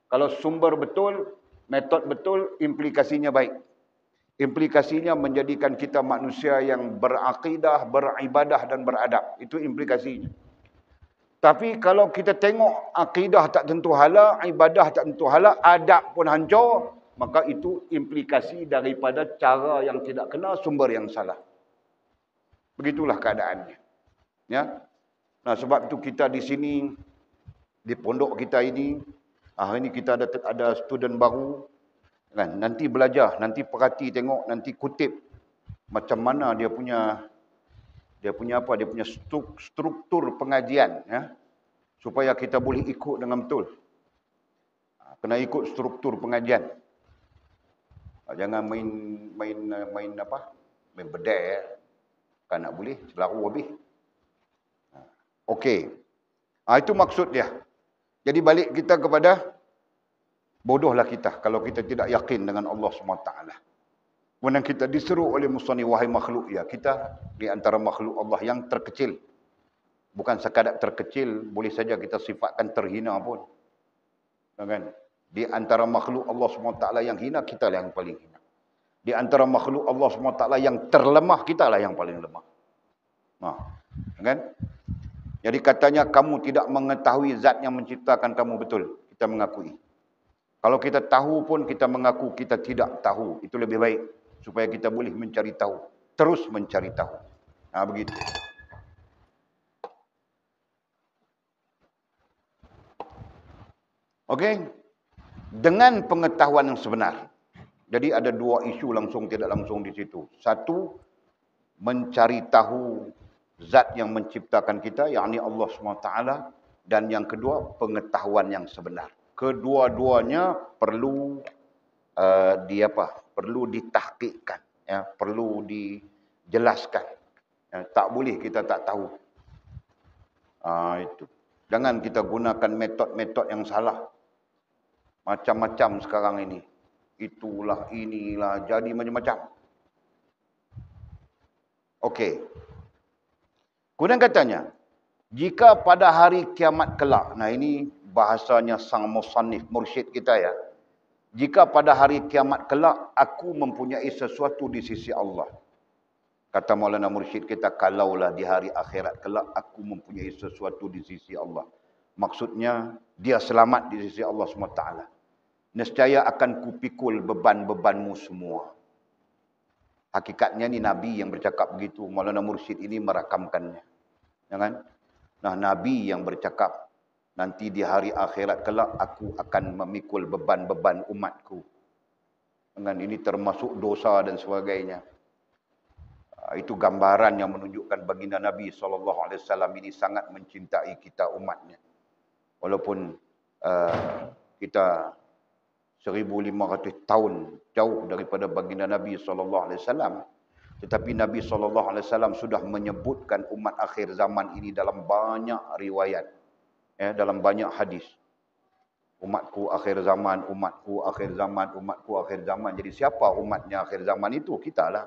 Kalau sumber betul, metod betul, implikasinya baik. Implikasinya menjadikan kita manusia yang berakidah, beribadah dan beradab. Itu implikasinya. Tapi kalau kita tengok akidah tak tentu hala, ibadah tak tentu hala, adab pun hancur, maka itu implikasi daripada cara yang tidak kena, sumber yang salah. Begitulah keadaannya. Ya. Nah, sebab itu kita di sini, di pondok kita ini, hari ini kita ada student baru, kan? Nanti belajar, nanti perhati tengok, nanti kutip macam mana dia punya apa? Dia punya struktur pengajian, ya, supaya kita boleh ikut dengan betul. Kena ikut struktur pengajian. Jangan main apa? Main bedai. Kan nak boleh, selaru habis. Okey. Itu maksud dia. Jadi balik kita kepada bodohlah kita kalau kita tidak yakin dengan Allah SWT. Kemudian kita diseru oleh musannif, wahai makhluk, ya, kita di antara makhluk Allah yang terkecil. Bukan sekadar terkecil, boleh saja kita sifatkan terhina pun. Kan? Di antara makhluk Allah SWT yang hina, kita lah yang paling hina. Di antara makhluk Allah SWT yang terlemah, kita lah yang paling lemah. Kan? Jadi katanya kamu tidak mengetahui zat yang menciptakan kamu, betul. Kita mengakui. Kalau kita tahu pun kita mengaku kita tidak tahu. Itu lebih baik. Supaya kita boleh mencari tahu. Terus mencari tahu. Begitu. Okey. Dengan pengetahuan yang sebenar. Jadi ada dua isu langsung tidak langsung di situ. Satu, mencari tahu zat yang menciptakan kita, yakni Allah SWT. Dan yang kedua, pengetahuan yang sebenar. Kedua-duanya perlu perlu ditahqiqkan, ya, perlu dijelaskan. Ya, tak boleh kita tak tahu. Itu. Jangan kita gunakan metod-metod yang salah. Macam-macam sekarang ini. Itulah, inilah, jadi macam-macam. Okey. Kemudian katanya, jika pada hari kiamat kelak, nah ini bahasanya sang musannif, mursyid kita, ya. Jika pada hari kiamat kelak, aku mempunyai sesuatu di sisi Allah. Kata Maulana Mursyid kita, kalaulah di hari akhirat kelak, aku mempunyai sesuatu di sisi Allah. Maksudnya, dia selamat di sisi Allah SWT. Nescaya akan kupikul beban-bebanmu semua. Hakikatnya ni Nabi yang bercakap begitu. Maulana Mursyid ini merakamkannya. Ya kan? Nah, Nabi yang bercakap, nanti di hari akhirat kelak aku akan memikul beban-beban umatku. Dengan ini termasuk dosa dan sebagainya. Itu gambaran yang menunjukkan baginda Nabi SAW ini sangat mencintai kita umatnya. Walaupun kita 1500 tahun jauh daripada baginda Nabi SAW, tetapi Nabi SAW sudah menyebutkan umat akhir zaman ini dalam banyak riwayat, ya, dalam banyak hadis. Umatku akhir zaman, umatku akhir zaman, umatku akhir zaman. Jadi siapa umatnya akhir zaman itu? Kita lah.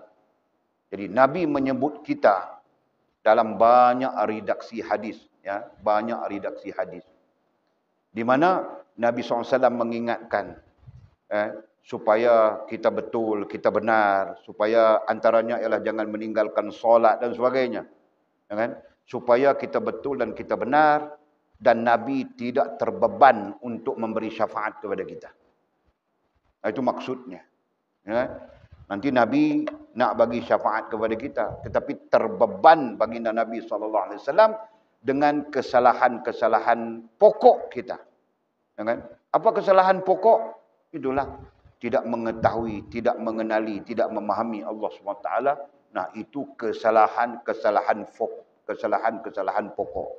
Jadi Nabi menyebut kita dalam banyak redaksi hadis, ya, banyak redaksi hadis. Di mana Nabi SAW mengingatkan, supaya kita betul, kita benar, supaya antaranya ialah jangan meninggalkan solat dan sebagainya. Ya kan? Supaya kita betul dan kita benar, dan Nabi tidak terbeban untuk memberi syafaat kepada kita. Itu maksudnya. Ya kan? Nanti Nabi nak bagi syafaat kepada kita, tetapi terbeban baginda Nabi SAW dengan kesalahan-kesalahan pokok kita. Ya kan? Apa kesalahan pokok? Itulah, tidak mengetahui, tidak mengenali, tidak memahami Allah SWT. Nah, itu kesalahan-kesalahan pokok.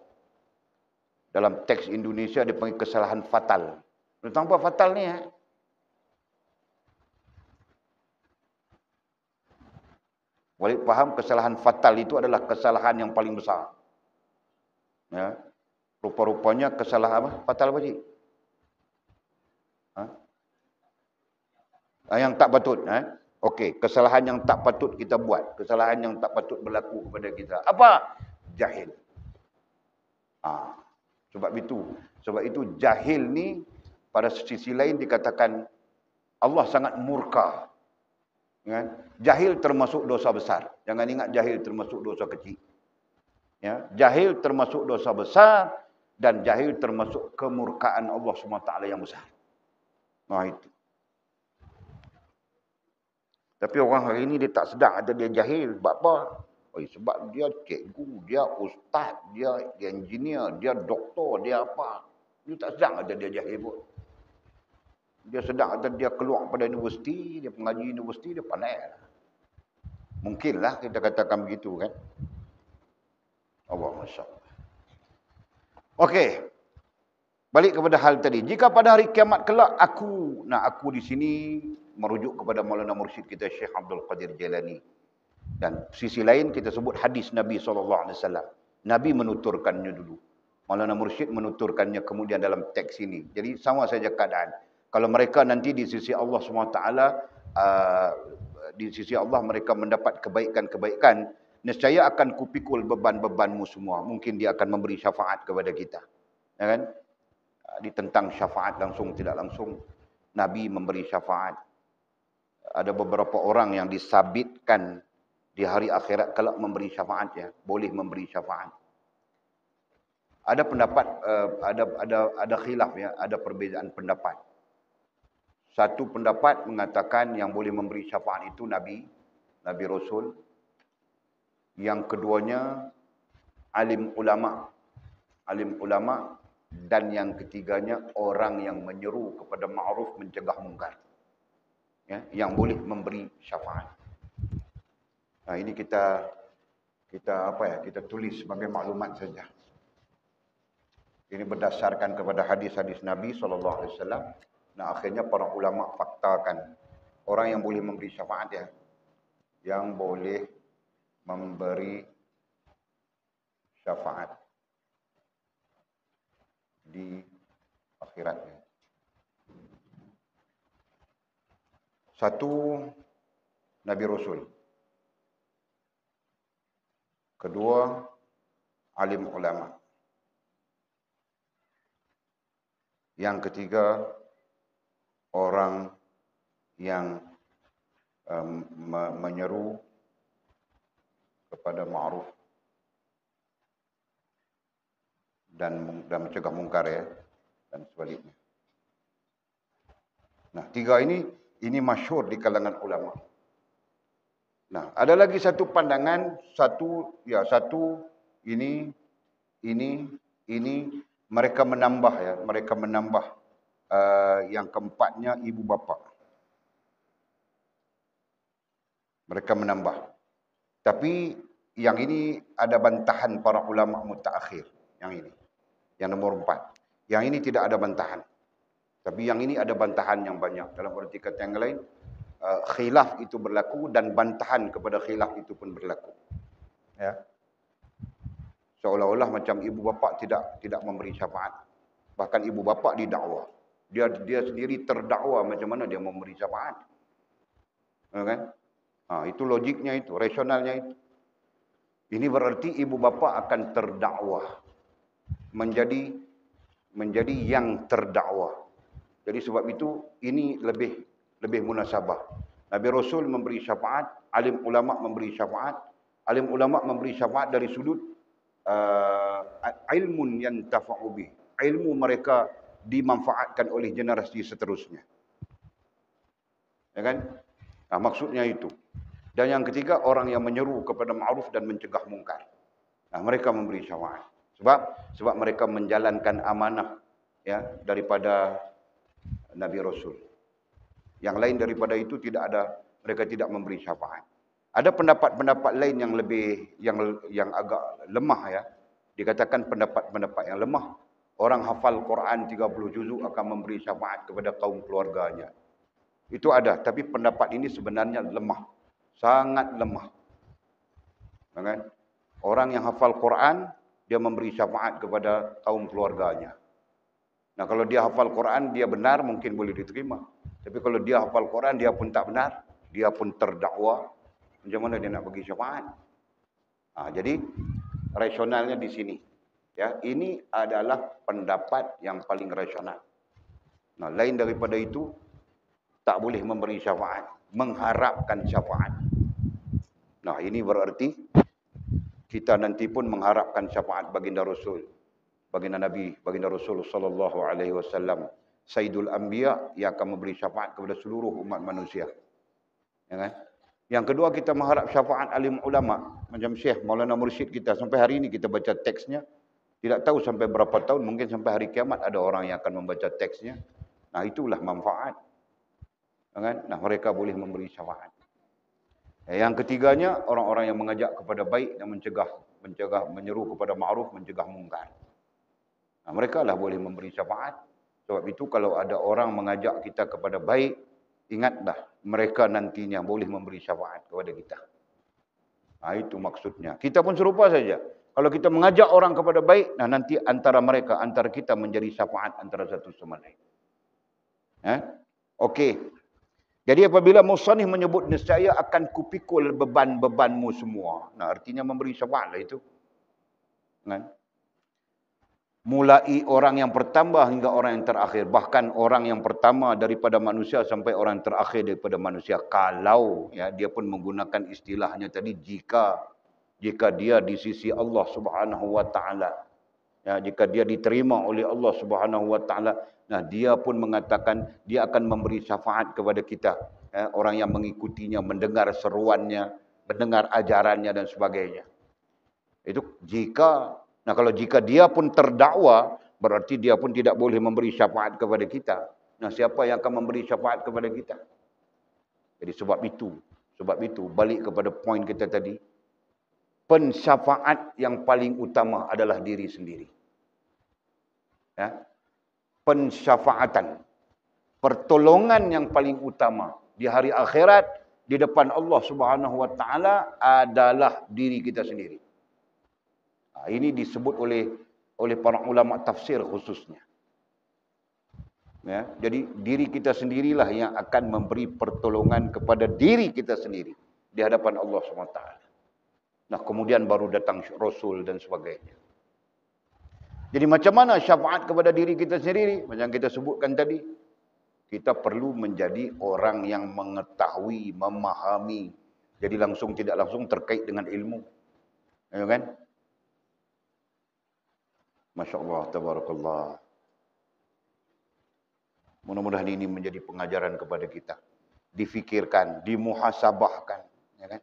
Dalam teks Indonesia dia panggil kesalahan fatal. Tentang apa fatal ni? Boleh faham, kesalahan fatal itu adalah kesalahan yang paling besar. Ya. Rupa-rupanya kesalahan apa? Fatal apa, Cik? Yang tak patut. Okey, kesalahan yang tak patut kita buat. Kesalahan yang tak patut berlaku kepada kita. Apa? jahil. Sebab itu jahil ni pada sisi lain dikatakan Allah sangat murka. Kan? Jahil termasuk dosa besar. Jangan ingat jahil termasuk dosa kecil. Ya, jahil termasuk dosa besar dan jahil termasuk kemurkaan Allah SWT yang besar. Nah itu. Tapi orang hari ini dia tak sedar ada dia jahil. Sebab apa? Sebab dia cikgu, dia ustaz, dia engineer, dia doktor, dia apa. Dia tak sedar ada dia jahil pun. Dia sedar ada dia keluar pada universiti, dia pengaji universiti, dia pandai. Mungkinlah kita katakan begitu kan. Allah Masya Allah. Okey. Balik kepada hal tadi. Jika pada hari kiamat kelak aku di sini merujuk kepada Maulana Mursyid kita Syekh Abdul Qadir Jailani. Dan sisi lain kita sebut hadis Nabi SAW. Nabi menuturkannya dulu. Maulana Mursyid menuturkannya kemudian dalam teks ini. Jadi sama saja keadaan. Kalau mereka nanti di sisi Allah SWT, di sisi Allah mereka mendapat kebaikan-kebaikan, nescaya akan kupikul beban-bebanmu semua. Mungkin dia akan memberi syafaat kepada kita. Ya kan? Ditentang syafaat langsung tidak langsung. Nabi memberi syafaat. Ada beberapa orang yang disabitkan di hari akhirat kelak memberi syafaat ya, boleh memberi syafaat. Ada pendapat ada khilaf ya, ada perbezaan pendapat. Satu pendapat mengatakan yang boleh memberi syafaat itu Nabi Rasul. Yang keduanya alim ulama. Dan yang ketiganya orang yang menyeru kepada ma'ruf mencegah mungkar. Ya, yang boleh memberi syafaat. Nah, ini kita tulis sebagai maklumat saja. Ini berdasarkan kepada hadis-hadis Nabi SAW. Nah, akhirnya para ulama faktakan orang yang boleh memberi syafaat ya, yang boleh memberi syafaat di akhiratnya. Satu, Nabi Rasul. Kedua, alim ulama. Yang ketiga, orang yang menyeru kepada ma'ruf dan mencegah mungkar ya, dan sebaliknya. Nah, tiga ini masyhur di kalangan ulama. Nah, ada lagi satu pandangan, ini mereka menambah ya, yang keempatnya ibu bapa. Mereka menambah. Tapi yang ini ada bantahan para ulama mutaakhir, yang ini. Yang nomor 4. Yang ini tidak ada bantahan. Tapi yang ini ada bantahan yang banyak. Dalam arti kata yang lain, khilaf itu berlaku dan bantahan kepada khilaf itu pun berlaku. Ya. Seolah-olah macam ibu bapa tidak memberi syafaat. Bahkan ibu bapa didakwa. Dia sendiri terdakwa, macam mana dia memberi syafaat. Ya kan? Itu logiknya itu, rasionalnya itu. Ini berarti ibu bapa akan terdakwa. Menjadi yang terdakwa. Jadi sebab itu ini lebih munasabah. Nabi Rasul memberi syafaat, alim ulama memberi syafaat. Alim ulama memberi syafaat dari sudut ilmun yantafa'u bih. Ilmu mereka dimanfaatkan oleh generasi seterusnya. Ya kan? Nah, maksudnya itu. Dan yang ketiga, orang yang menyeru kepada ma'ruf dan mencegah mungkar. Nah, mereka memberi syafaat. Sebab mereka menjalankan amanah ya daripada Nabi Rasul. Yang lain daripada itu mereka tidak memberi syafaat. Ada pendapat-pendapat lain yang agak lemah ya. Dikatakan pendapat-pendapat yang lemah. Orang hafal Quran 30 juzuk akan memberi syafaat kepada kaum keluarganya. Itu ada, tapi pendapat ini sebenarnya lemah. Sangat lemah. Kan? Orang yang hafal Quran, dia memberi syafaat kepada kaum keluarganya. Nah, kalau dia hafal Quran, dia benar, mungkin boleh diterima. Tapi kalau dia hafal Quran, dia pun tak benar, dia pun terdakwa. Macam mana dia nak bagi syafaat? Jadi, Rasionalnya di sini. Ya, ini adalah pendapat yang paling rasional. Nah, lain daripada itu, tak boleh memberi syafaat, mengharapkan syafaat. Nah, ini berarti kita nanti pun mengharapkan syafaat baginda Rasul, baginda Nabi, baginda Rasul sallallahu alaihi wasallam, Sayyidul Anbiya, yang akan memberi syafaat kepada seluruh umat manusia. Ya kan? Yang kedua, kita mengharap syafaat alim ulama macam Syekh Maulana Mursyid kita. Sampai hari ini kita baca teksnya, tidak tahu sampai berapa tahun, mungkin sampai hari kiamat ada orang yang akan membaca teksnya. Nah, itulah manfaat. Ya kan? Nah, mereka boleh memberi syafaat. Yang ketiganya, orang-orang yang mengajak kepada baik dan mencegah, menyeru kepada ma'ruf, mencegah mungkar. Nah, mereka lah boleh memberi syafaat. Sebab itu kalau ada orang mengajak kita kepada baik, ingatlah mereka nantinya boleh memberi syafaat kepada kita. Nah, itu maksudnya. Kita pun serupa saja. Kalau kita mengajak orang kepada baik, nah nanti antara mereka, antara kita menjadi syafaat antara satu sama lain. Okey. Jadi apabila musannif menyebut nescaya akan kupikul beban-bebanmu semua. Nah, artinya memberi syafaat lah itu. Kan? Mulai orang yang pertama hingga orang yang terakhir. Bahkan orang yang pertama daripada manusia sampai orang yang terakhir daripada manusia. Kalau ya, dia pun menggunakan istilahnya tadi, jika dia di sisi Allah Subhanahu wa taala. Ya, jika dia diterima oleh Allah Subhanahu wa taala, nah dia pun mengatakan dia akan memberi syafaat kepada kita. Ya, orang yang mengikutinya, mendengar seruannya, mendengar ajarannya dan sebagainya. Itu jika. Nah, kalau jika dia pun terdakwa, berarti dia pun tidak boleh memberi syafaat kepada kita. Nah, siapa yang akan memberi syafaat kepada kita? Jadi sebab itu balik kepada poin kita tadi, pensyafaat yang paling utama adalah diri sendiri. Ya. Pensyafaatan, pertolongan yang paling utama di hari akhirat di depan Allah Subhanahu wa taala adalah diri kita sendiri. Ini disebut oleh para ulama tafsir khususnya. Ya, jadi diri kita sendirilah yang akan memberi pertolongan kepada diri kita sendiri di hadapan Allah SWT. Nah, kemudian baru datang Rasul dan sebagainya. Jadi macam mana syafaat kepada diri kita sendiri? Macam kita sebutkan tadi, kita perlu menjadi orang yang mengetahui, memahami. Jadi langsung tidak langsung terkait dengan ilmu. Ya kan? Masya Allah, tabarakallah. Mudah-mudahan ini menjadi pengajaran kepada kita. Difikirkan, dimuhasabahkan. Ya kan?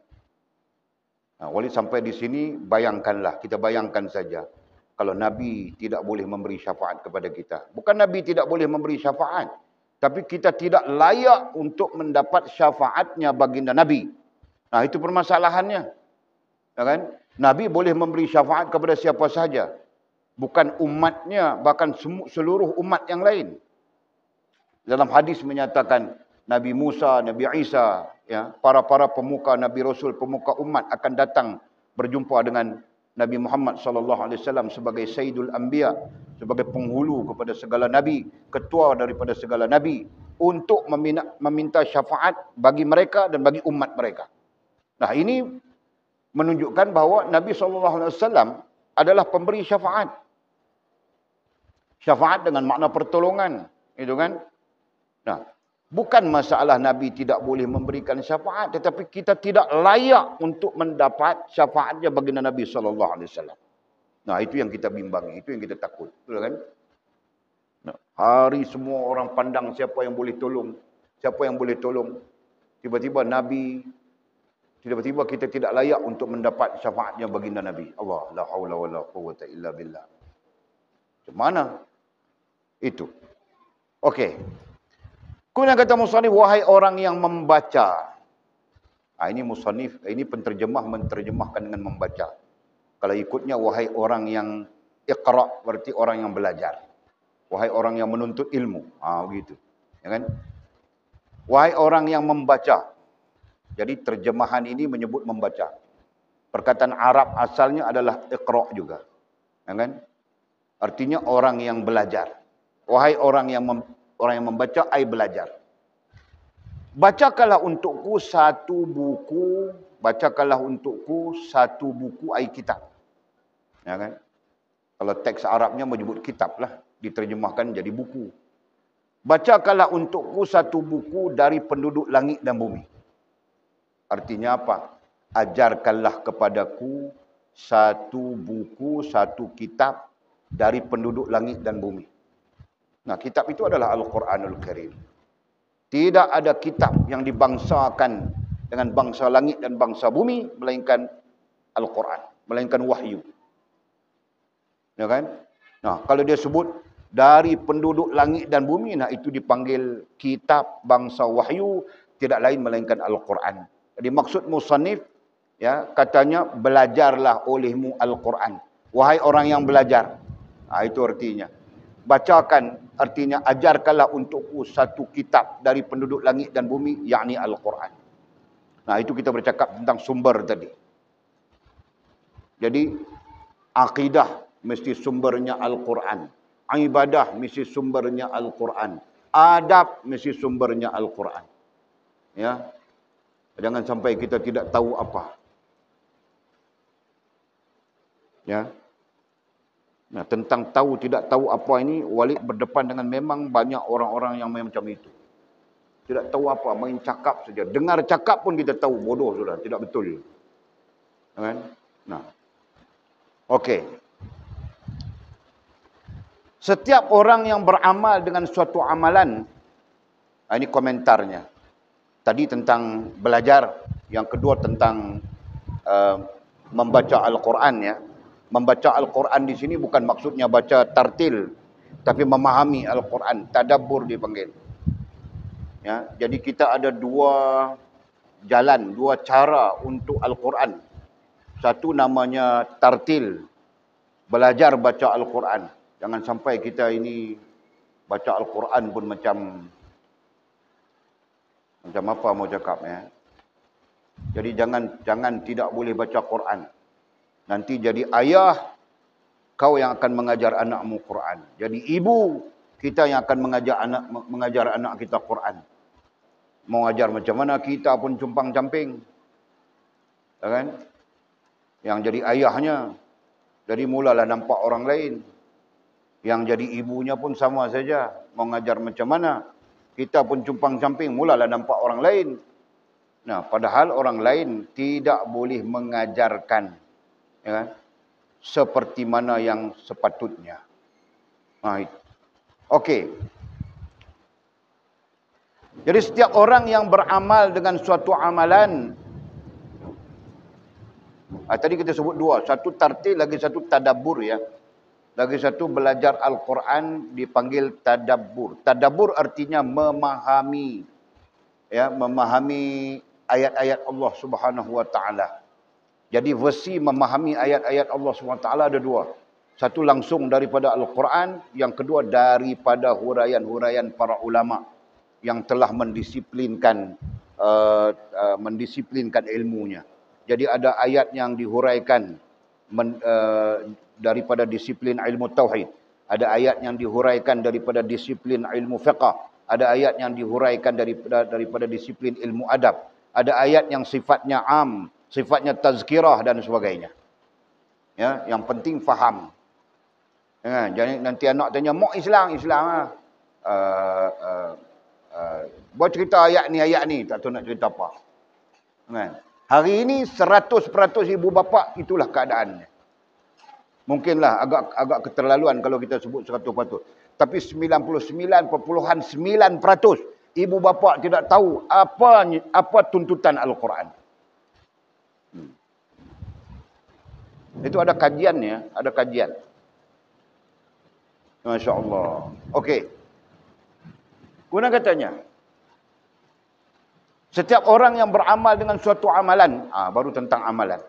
Nah, wali sampai di sini, bayangkanlah, kita bayangkan saja. Kalau Nabi tidak boleh memberi syafaat kepada kita. Bukan Nabi tidak boleh memberi syafaat. Tapi kita tidak layak untuk mendapat syafaatnya baginda Nabi. Nah, itu permasalahannya. Ya kan? Nabi boleh memberi syafaat kepada siapa sahaja. Bukan umatnya, bahkan seluruh umat yang lain. Dalam hadis menyatakan Nabi Musa, Nabi Isa, ya, para pemuka Nabi Rasul, pemuka umat akan datang berjumpa dengan Nabi Muhammad SAW sebagai Sayyidul Anbiya, sebagai penghulu kepada segala Nabi, ketua daripada segala Nabi, untuk meminta syafaat bagi mereka dan bagi umat mereka. Nah, ini menunjukkan bahawa Nabi SAW adalah pemberi syafaat. Syafaat dengan makna pertolongan, itu kan? Nah, bukan masalah Nabi tidak boleh memberikan syafaat, tetapi kita tidak layak untuk mendapat syafaatnya baginda Nabi SAW. Nah, itu yang kita bimbangi, itu yang kita takut, betul kan? Nah, hari semua orang pandang siapa yang boleh tolong, siapa yang boleh tolong. Tiba-tiba kita tidak layak untuk mendapat syafaatnya baginda Nabi. Allah, la haula wala quwwata illa billah. Macam mana? Itu. Okey. Kemudian kata musannif, wahai orang yang membaca. Ini musannif, ini penterjemah menterjemahkan dengan membaca. Kalau ikutnya, wahai orang yang iqra, berarti orang yang belajar. Wahai orang yang menuntut ilmu. Begitu. Ya kan? Wahai orang yang membaca. Jadi terjemahan ini menyebut membaca. Perkataan Arab asalnya adalah iqra juga. Ya kan? Artinya orang yang belajar. Wahai orang yang membaca, ai belajar. Bacakanlah untukku satu buku ai kitab. Ya kan? Kalau teks Arabnya menyebut kitab lah, diterjemahkan jadi buku. Bacakanlah untukku satu buku dari penduduk langit dan bumi. Artinya apa? Ajarkanlah kepadaku satu buku, satu kitab dari penduduk langit dan bumi. Nah, kitab itu adalah Al-Quranul Karim. Tidak ada kitab yang dibangsakan dengan bangsa langit dan bangsa bumi, melainkan Al-Quran, melainkan wahyu. Ya kan? Nah, kalau dia sebut dari penduduk langit dan bumi, nah itu dipanggil kitab bangsa wahyu, tidak lain melainkan Al-Quran. Jadi maksud musannif, ya, katanya belajarlah olehmu Al-Quran. Wahai orang yang belajar. Nah, itu artinya. Bacakan, artinya ajarkanlah untukku satu kitab dari penduduk langit dan bumi, yakni Al-Quran. Nah, itu kita bercakap tentang sumber tadi. Jadi, akidah mesti sumbernya Al-Quran. Ibadah mesti sumbernya Al-Quran. Adab mesti sumbernya Al-Quran. Ya. Jangan sampai kita tidak tahu apa. Ya. Nah, tentang tahu tidak tahu apa ini, Walid berdepan dengan memang banyak orang-orang yang macam itu. Tidak tahu apa, main cakap saja. Dengar cakap pun kita tahu bodoh sudah, tidak betul. Kan? Nah. Okey. Setiap orang yang beramal dengan suatu amalan, ini komentarnya. Tadi tentang belajar, yang kedua tentang membaca Al-Quran, ya. Membaca Al-Quran di sini bukan maksudnya baca tartil, tapi memahami Al-Quran, tadabbur dipanggil. Ya, jadi kita ada dua jalan, dua cara untuk Al-Quran. Satu namanya tartil, belajar baca Al-Quran. Jangan sampai kita ini baca Al-Quran pun macam apa mau cakap, ya. Jadi jangan tidak boleh baca Quran. Nanti jadi ayah kau yang akan mengajar anakmu Quran. Jadi ibu kita yang akan mengajar anak kita Quran. Mau ajar macam mana kita pun cumpang-camping. Ya kan? Yang jadi ayahnya dari mulalah nampak orang lain. Yang jadi ibunya pun sama saja. Mau ngajar macam mana, kita pun cumpang-camping, mulalah nampak orang lain. Nah, padahal orang lain tidak boleh mengajarkan, ya kan, seperti mana yang sepatutnya. Nah, okey. Jadi setiap orang yang beramal dengan suatu amalan, tadi kita sebut dua, satu tartil, lagi satu tadabbur, ya. Lagi satu belajar Al-Quran dipanggil tadabbur. Tadabbur artinya memahami, ya, memahami ayat-ayat Allah Subhanahu wa taala. Jadi versi memahami ayat-ayat Allah Subhanahu wa taala ada dua. Satu langsung daripada Al-Quran, yang kedua daripada huraian-huraian para ulama yang telah mendisiplinkan ilmunya. Jadi ada ayat yang dihuraikan daripada disiplin ilmu tauhid. Ada ayat yang dihuraikan daripada disiplin ilmu fiqh. Ada ayat yang dihuraikan daripada disiplin ilmu adab. Ada ayat yang sifatnya am, sifatnya tazkirah dan sebagainya. Ya, yang penting faham. Ya, jadi nanti anak tanya, "Mak Islam ah." Buat cerita ayat ni, tak tahu nak cerita apa. Kan? Hari ini 100% ibu bapa itulah keadaannya. Mungkinlah agak keterlaluan kalau kita sebut 100%. Tapi 99.9% ibu bapa tidak tahu apa tuntutan Al-Quran. Itu ada kajiannya, ada kajian. Masya Allah. Okey. Guna katanya, setiap orang yang beramal dengan suatu amalan, baru tentang amalan.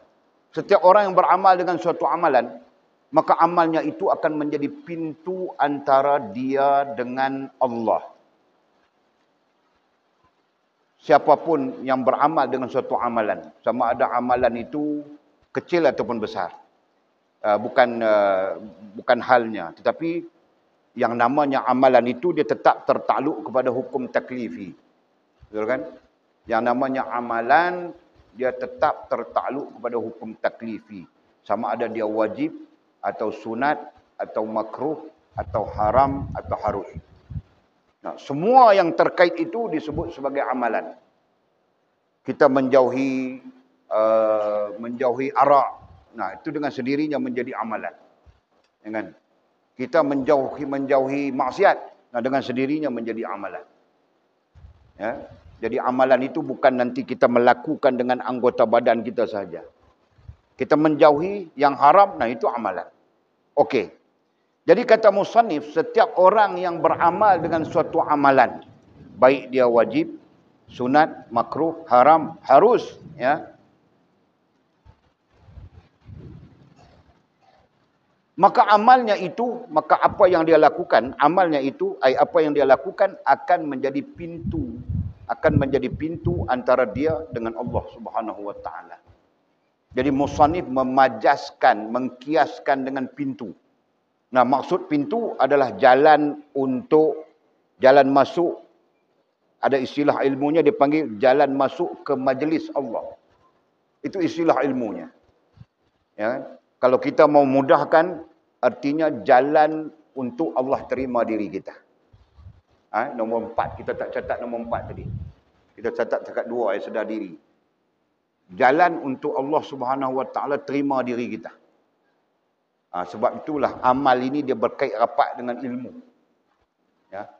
Setiap orang yang beramal dengan suatu amalan, maka amalnya itu akan menjadi pintu antara dia dengan Allah. Siapapun yang beramal dengan suatu amalan, sama ada amalan itu kecil ataupun besar, bukan halnya, tetapi yang namanya amalan itu dia tetap tertakluk kepada hukum taklifi. Betul kan? Yang namanya amalan dia tetap tertakluk kepada hukum taklifi. Sama ada dia wajib atau sunat, atau makruh, atau haram, atau harus. Nah, semua yang terkait itu disebut sebagai amalan. Kita menjauhi arak. Nah, itu dengan sendirinya menjadi amalan. Dengan kita menjauhi maksiat, nah dengan sendirinya menjadi amalan. Ya. Jadi amalan itu bukan nanti kita melakukan dengan anggota badan kita saja. Kita menjauhi yang haram, nah itu amalan. Okey. Jadi kata musannif, setiap orang yang beramal dengan suatu amalan, baik dia wajib, sunat, makruh, haram, harus, ya. Maka amalnya itu, maka apa yang dia lakukan, amalnya itu, apa yang dia lakukan akan menjadi pintu antara dia dengan Allah Subhanahu wa taala. Jadi musannif memajaskan, mengkiaskan dengan pintu. Nah, maksud pintu adalah jalan masuk. Ada istilah ilmunya dipanggil jalan masuk ke majlis Allah. Itu istilah ilmunya. Ya, kalau kita mau mudahkan, artinya jalan untuk Allah terima diri kita. Nombor 4, kita tak catat nombor 4 tadi. Kita catat 2, sedar diri. Jalan untuk Allah Subhanahu wa taala terima diri kita. Sebab itulah amal ini dia berkait rapat dengan ilmu. Ya.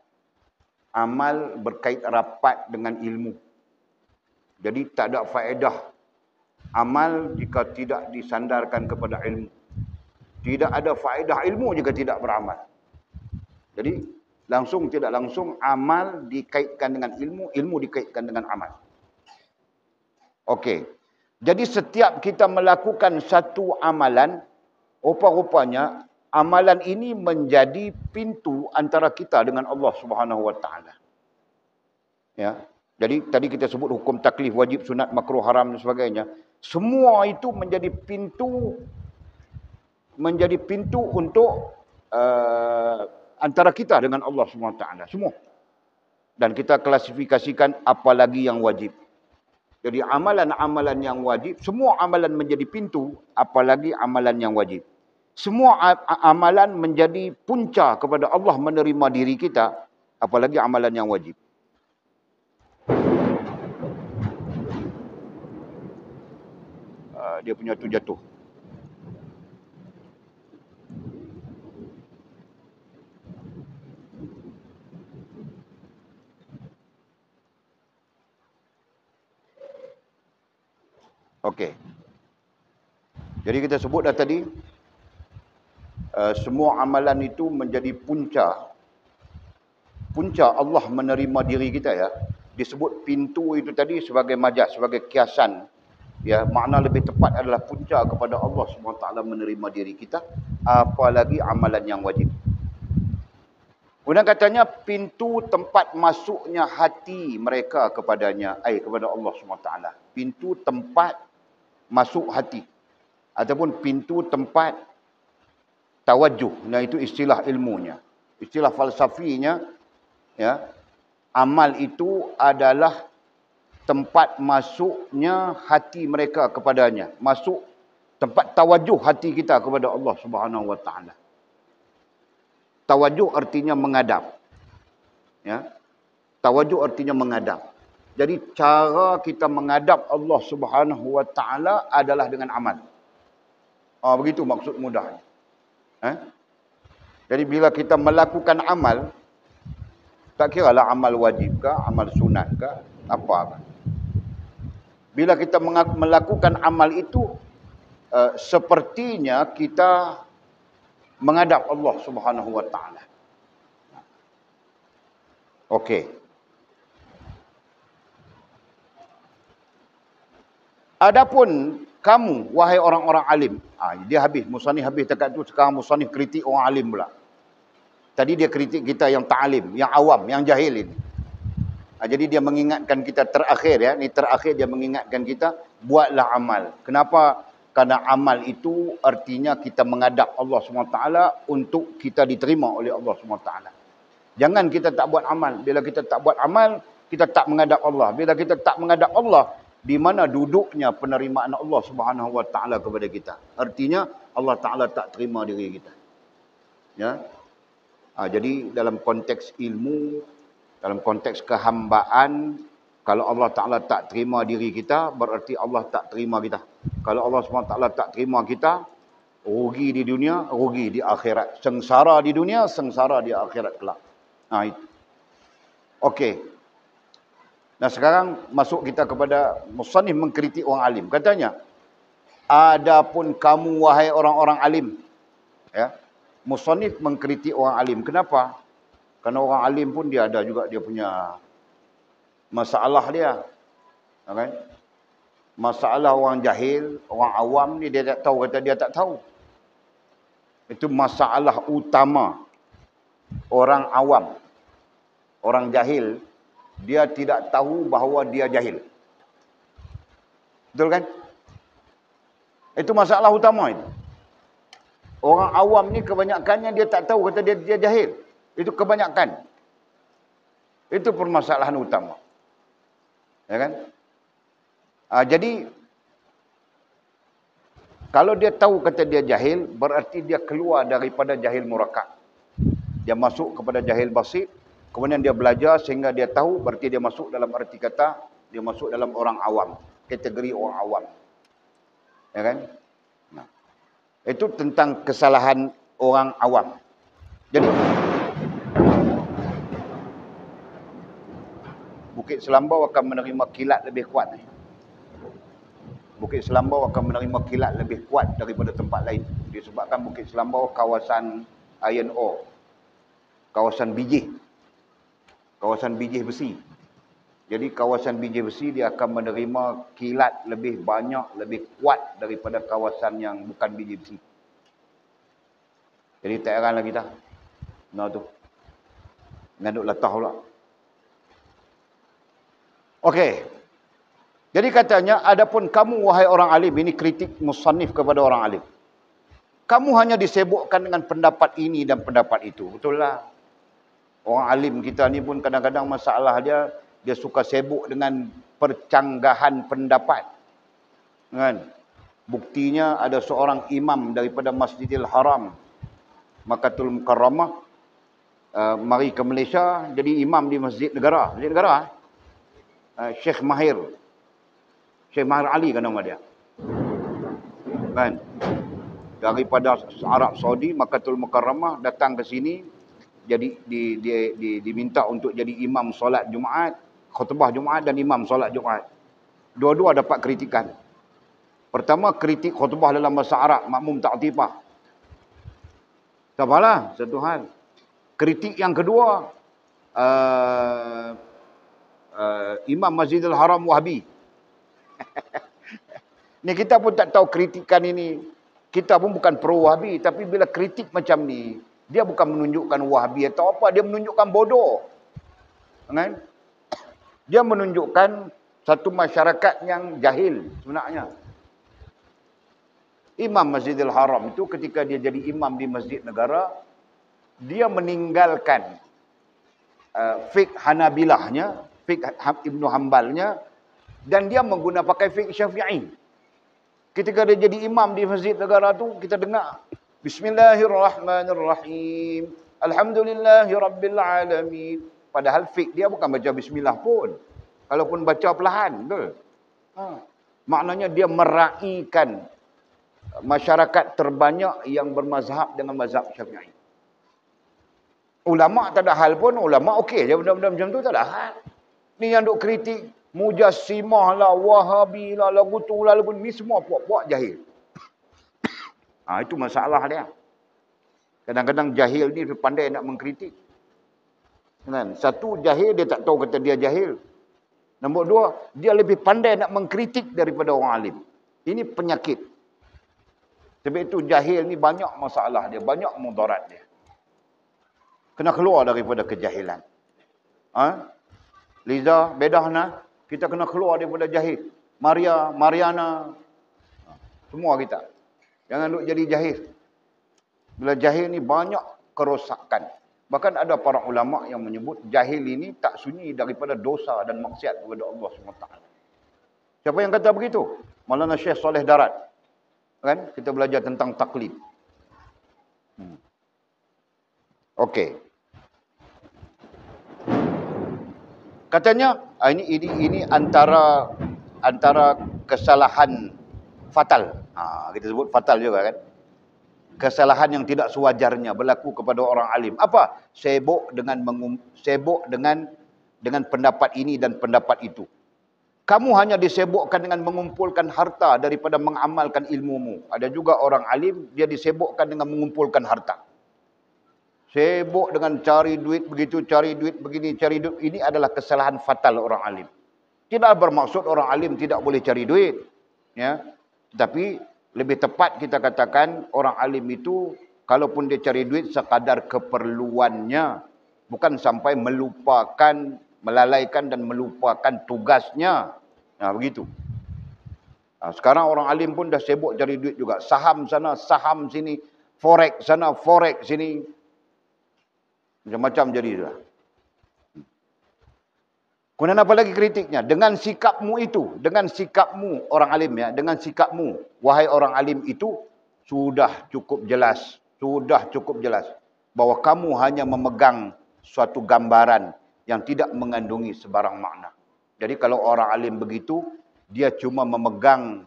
Amal berkait rapat dengan ilmu. Jadi tak ada faedah amal jika tidak disandarkan kepada ilmu. Tidak ada faedah ilmu jika tidak beramal. Jadi langsung tidak langsung amal dikaitkan dengan ilmu, ilmu dikaitkan dengan amal. Okey. Jadi setiap kita melakukan satu amalan, rupa-rupanya amalan ini menjadi pintu antara kita dengan Allah Subhanahu wa taala. Ya. Jadi tadi kita sebut hukum taklif, wajib, sunat, makruh, haram dan sebagainya. Semua itu menjadi pintu untuk antara kita dengan Allah Subhanahu wa taala. Semua. Dan kita klasifikasikan apa lagi yang wajib. Jadi amalan-amalan yang wajib, semua amalan menjadi pintu, apalagi amalan yang wajib. Semua amalan menjadi punca kepada Allah menerima diri kita, apalagi amalan yang wajib. Dia punya tu jatuh. Okey. Jadi kita sebut dah tadi, semua amalan itu menjadi punca Allah menerima diri kita, ya. Disebut pintu itu tadi sebagai majaz, sebagai kiasan. Ya, makna lebih tepat adalah punca kepada Allah SWT menerima diri kita, apalagi amalan yang wajib. Kemudian katanya pintu tempat masuknya hati mereka kepadanya, kepada Allah SWT. Pintu tempat masuk hati ataupun pintu tempat tawajuh. Nah, itu istilah ilmunya. Istilah falsafinya, ya. Amal itu adalah tempat masuknya hati mereka kepadanya. Masuk tempat tawajuh hati kita kepada Allah Subhanahu wa taala. Tawajuh artinya menghadap. Ya. Tawajuh artinya menghadap. Jadi cara kita menghadap Allah Subhanahu wa taala adalah dengan amal. Begitu maksud mudahnya. Jadi bila kita melakukan amal, tak kiralah amal wajib ke, amal sunat ke, apa. Bila kita melakukan amal itu, sepertinya kita menghadap Allah Subhanahu wa taala. Okey. Adapun kamu, wahai orang-orang alim. Dia habis, musannif habis dekat tu, sekarang musannif kritik orang alim pula. Tadi dia kritik kita yang ta'alim, yang awam, yang jahil ini. Jadi dia mengingatkan kita terakhir, ya. Ni terakhir dia mengingatkan kita, buatlah amal. Kenapa? Karena amal itu artinya kita menghadap Allah SWT untuk kita diterima oleh Allah SWT. Jangan kita tak buat amal. Bila kita tak buat amal, kita tak menghadap Allah. Bila kita tak menghadap Allah, di mana duduknya penerimaan Allah Subhanahu Wa Taala kepada kita. Artinya Allah Taala tak terima diri kita. Ya. Jadi dalam konteks ilmu, dalam konteks kehambaan, kalau Allah Taala tak terima diri kita, berarti Allah tak terima kita. Kalau Allah Subhanahu Wa Taala tak terima kita, rugi di dunia, rugi di akhirat. Sengsara di dunia, sengsara di akhirat kelak. Itu. Okey. Nah sekarang masuk kita kepada musannif mengkritik orang alim. Katanya, adapun kamu wahai orang-orang alim, ya, musannif mengkritik orang alim. Kenapa? Kerana orang alim pun dia ada juga dia punya masalah dia. Okay? Masalah orang jahil, orang awam ni dia tak tahu, kata dia tak tahu. Itu masalah utama orang awam. Orang jahil, dia tidak tahu bahawa dia jahil. Betul kan? Itu masalah utama itu. Orang awam ni kebanyakannya dia tak tahu kata dia jahil. Itu kebanyakan. Itu permasalahan utama. Ya kan? Jadi kalau dia tahu kata dia jahil, berarti dia keluar daripada jahil murakkab. Dia masuk kepada jahil basit. Kemudian dia belajar sehingga dia tahu, berarti dia masuk dalam arti kata, dia masuk dalam orang awam. Kategori orang awam. Ya kan? Nah, itu tentang kesalahan orang awam. Jadi, Bukit Selambau akan menerima kilat lebih kuat. Bukit Selambau akan menerima kilat lebih kuat daripada tempat lain. Disebabkan Bukit Selambau kawasan iron ore. Kawasan bijih. Kawasan bijih besi. Jadi kawasan bijih besi dia akan menerima kilat lebih banyak, lebih kuat daripada kawasan yang bukan bijih besi. Jadi tak heran lagi dah. Nah tu. Ngaduk latah pula. Okey. Jadi katanya, adapun kamu wahai orang alim, ini kritik musannif kepada orang alim. Kamu hanya disebutkan dengan pendapat ini dan pendapat itu. Betul lah. Orang alim kita ni pun kadang-kadang masalah dia suka sibuk dengan percanggahan pendapat. Kan? Buktinya ada seorang imam daripada Masjidil Haram, Makkatul Mukarramah, mari ke Malaysia jadi imam di Masjid Negara. Masjid Negara. Syekh Mahir Ali kan nama dia. Kan? Daripada Arab Saudi, Makkatul Mukarramah datang ke sini. Jadi diminta untuk jadi imam solat Jumaat, khutbah Jumaat dan imam solat Jumaat. Dua-dua dapat kritikan. Pertama, kritik khutbah dalam bahasa Arab, makmum ta'tifah. Tak apalah, satu hal. Kritik yang kedua, Imam Masjidil Haram Wahabi. Ni kita pun tak tahu kritikan ini. Kita pun bukan pro Wahabi, tapi bila kritik macam ni, dia bukan menunjukkan Wahabi atau apa, dia menunjukkan bodoh. Kan? Dia menunjukkan satu masyarakat yang jahil sebenarnya. Imam Masjidil Haram itu ketika dia jadi imam di Masjid Negara, dia meninggalkan fiqh Hanabilahnya, fiqh Ibnu Hanbalnya, dan dia menggunakan pakai fiqh Syafi'i. Ketika dia jadi imam di Masjid Negara tu, kita dengar Bismillahirrahmanirrahim. Alhamdulillahirabbil alamin. Padahal fiqh dia bukan baca bismillah pun. Kalaupun baca perlahan, betul. Maknanya dia meraihkan masyarakat terbanyak yang bermazhab dengan mazhab Syafi'i. Ulama tak ada hal pun, ulama okey je benda-benda macam tu, tak ada hal. Ni yang duk kritik Mujassimah lah, Wahabi lah, lagu tu lah, lagu ni semua puak-puak jahil. Itu masalah dia. Kadang-kadang jahil ni pandai nak mengkritik. Kan? Satu, jahil dia tak tahu kata dia jahil. Nombor dua, dia lebih pandai nak mengkritik daripada orang alim. Ini penyakit. Sebab itu jahil ni banyak masalah dia, banyak mudarat dia. Kena keluar daripada kejahilan. Liza, Bedahna, kita kena keluar daripada jahil. Mariana, semua kita. Jangan duk jadi jahil. Bila jahil ni banyak kerosakan. Bahkan ada para ulama yang menyebut jahil ini tak sunyi daripada dosa dan maksiat kepada Allah SWT. Siapa yang kata begitu? Maulana Syekh Saleh Darat. Kan? Kita belajar tentang taklid. Okey. Katanya ini antara kesalahan fatal. Kita sebut fatal juga kan. Kesalahan yang tidak sewajarnya berlaku kepada orang alim. Apa? Sibuk dengan pendapat ini dan pendapat itu. Kamu hanya disibukkan dengan mengumpulkan harta daripada mengamalkan ilmumu. Ada juga orang alim, dia disibukkan dengan mengumpulkan harta. Sibuk dengan cari duit begitu, cari duit begini, cari duit. Ini adalah kesalahan fatal orang alim. Tidak bermaksud orang alim tidak boleh cari duit. Ya. Tetapi lebih tepat kita katakan orang alim itu, kalaupun dia cari duit sekadar keperluannya. Bukan sampai melalaikan dan melupakan tugasnya. Nah, begitu. Sekarang orang alim pun dah sibuk cari duit juga. Saham sana, saham sini. Forex sana, forex sini. Macam-macam jadi dah. Kemudian apa lagi kritiknya? Dengan sikapmu itu, dengan sikapmu orang alim ya, dengan sikapmu wahai orang alim itu sudah cukup jelas, bahawa kamu hanya memegang suatu gambaran yang tidak mengandungi sebarang makna. Jadi kalau orang alim begitu, dia cuma memegang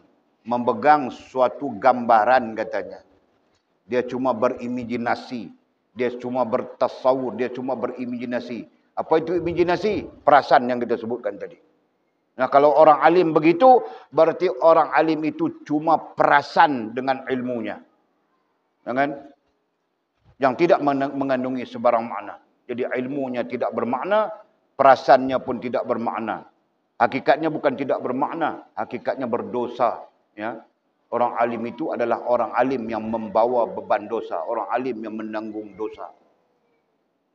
suatu gambaran katanya. Dia cuma berimajinasi. Dia cuma bertasawur, dia cuma berimajinasi. Apa itu imajinasi? Perasan yang kita sebutkan tadi. Nah, kalau orang alim begitu, berarti orang alim itu cuma perasan dengan ilmunya. Kan? Yang tidak mengandungi sebarang makna. Jadi ilmunya tidak bermakna, perasannya pun tidak bermakna. Hakikatnya bukan tidak bermakna, hakikatnya berdosa. Ya. Orang alim itu adalah orang alim yang membawa beban dosa. Orang alim yang menanggung dosa.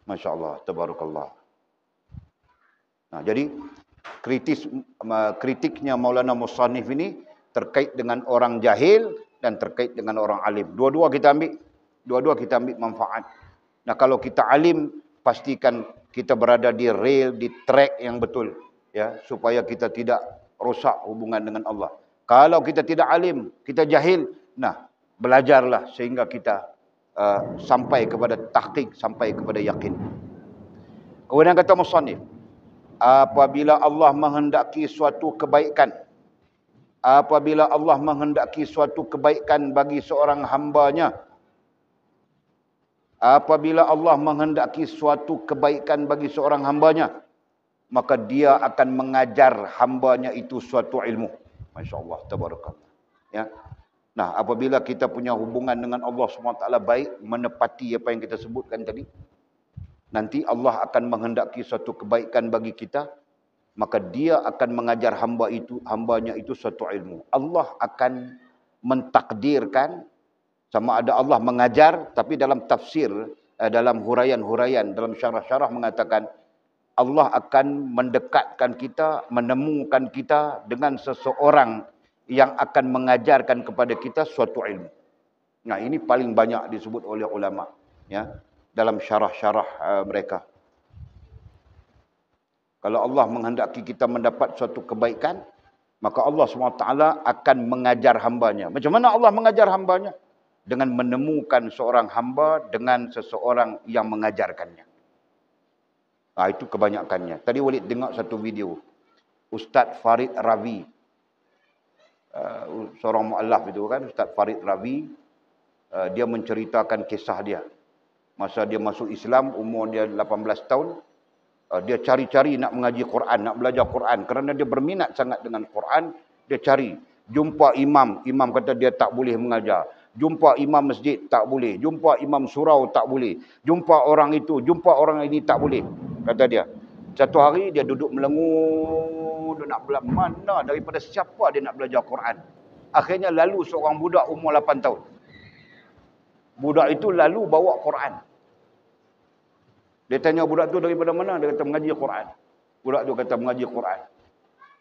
Masya Allah, tabarakallah. Nah, jadi kritiknya Maulana Musannif ini terkait dengan orang jahil dan terkait dengan orang alim. Dua-dua kita ambil manfaat. Nah, kalau kita alim, pastikan kita berada di rail, di track yang betul. Ya, supaya kita tidak rosak hubungan dengan Allah. Kalau kita tidak alim, kita jahil, nah belajarlah sehingga kita sampai kepada tahqiq, sampai kepada yakin. Kemudian kata musannif, apabila Allah menghendaki suatu kebaikan, bagi seorang hambanya, maka dia akan mengajar hambanya itu suatu ilmu. Masya Allah, tabarakallah. Ya. Nah, apabila kita punya hubungan dengan Allah SWT baik, menepati apa yang kita sebutkan tadi, nanti Allah akan menghendaki suatu kebaikan bagi kita, maka dia akan mengajar hambanya itu suatu ilmu. Allah akan mentakdirkan, sama ada Allah mengajar, tapi dalam tafsir, dalam huraian-huraian, dalam syarah-syarah mengatakan, Allah akan mendekatkan kita, menemukan kita dengan seseorang yang akan mengajarkan kepada kita suatu ilmu. Nah, ini paling banyak disebut oleh ulama, ya, dalam syarah-syarah mereka. Kalau Allah menghendaki kita mendapat suatu kebaikan, maka Allah SWT akan mengajar hambanya. Macam mana Allah mengajar hambanya? Dengan menemukan seorang hamba dengan seseorang yang mengajarkannya. Itu kebanyakannya. Tadi Walid dengar satu video. Ustaz Farid Ravi. Seorang mu'allaf itu kan. Ustaz Farid Ravi. Dia menceritakan kisah dia. Masa dia masuk Islam, umur dia 18 tahun. Dia cari-cari nak mengaji Quran, nak belajar Quran. Kerana dia berminat sangat dengan Quran. Dia cari. Jumpa imam. Imam kata dia tak boleh mengajar. Jumpa imam masjid, tak boleh. Jumpa imam surau, tak boleh. Jumpa orang itu, jumpa orang ini, tak boleh. Kata dia. Satu hari dia duduk melengut. Dia nak belajar. Mana daripada siapa dia nak belajar Quran. Akhirnya lalu seorang budak umur 8 tahun. Budak itu lalu bawa Quran. Dia tanya budak tu daripada mana? Dia kata mengaji Quran. Budak tu kata mengaji Quran.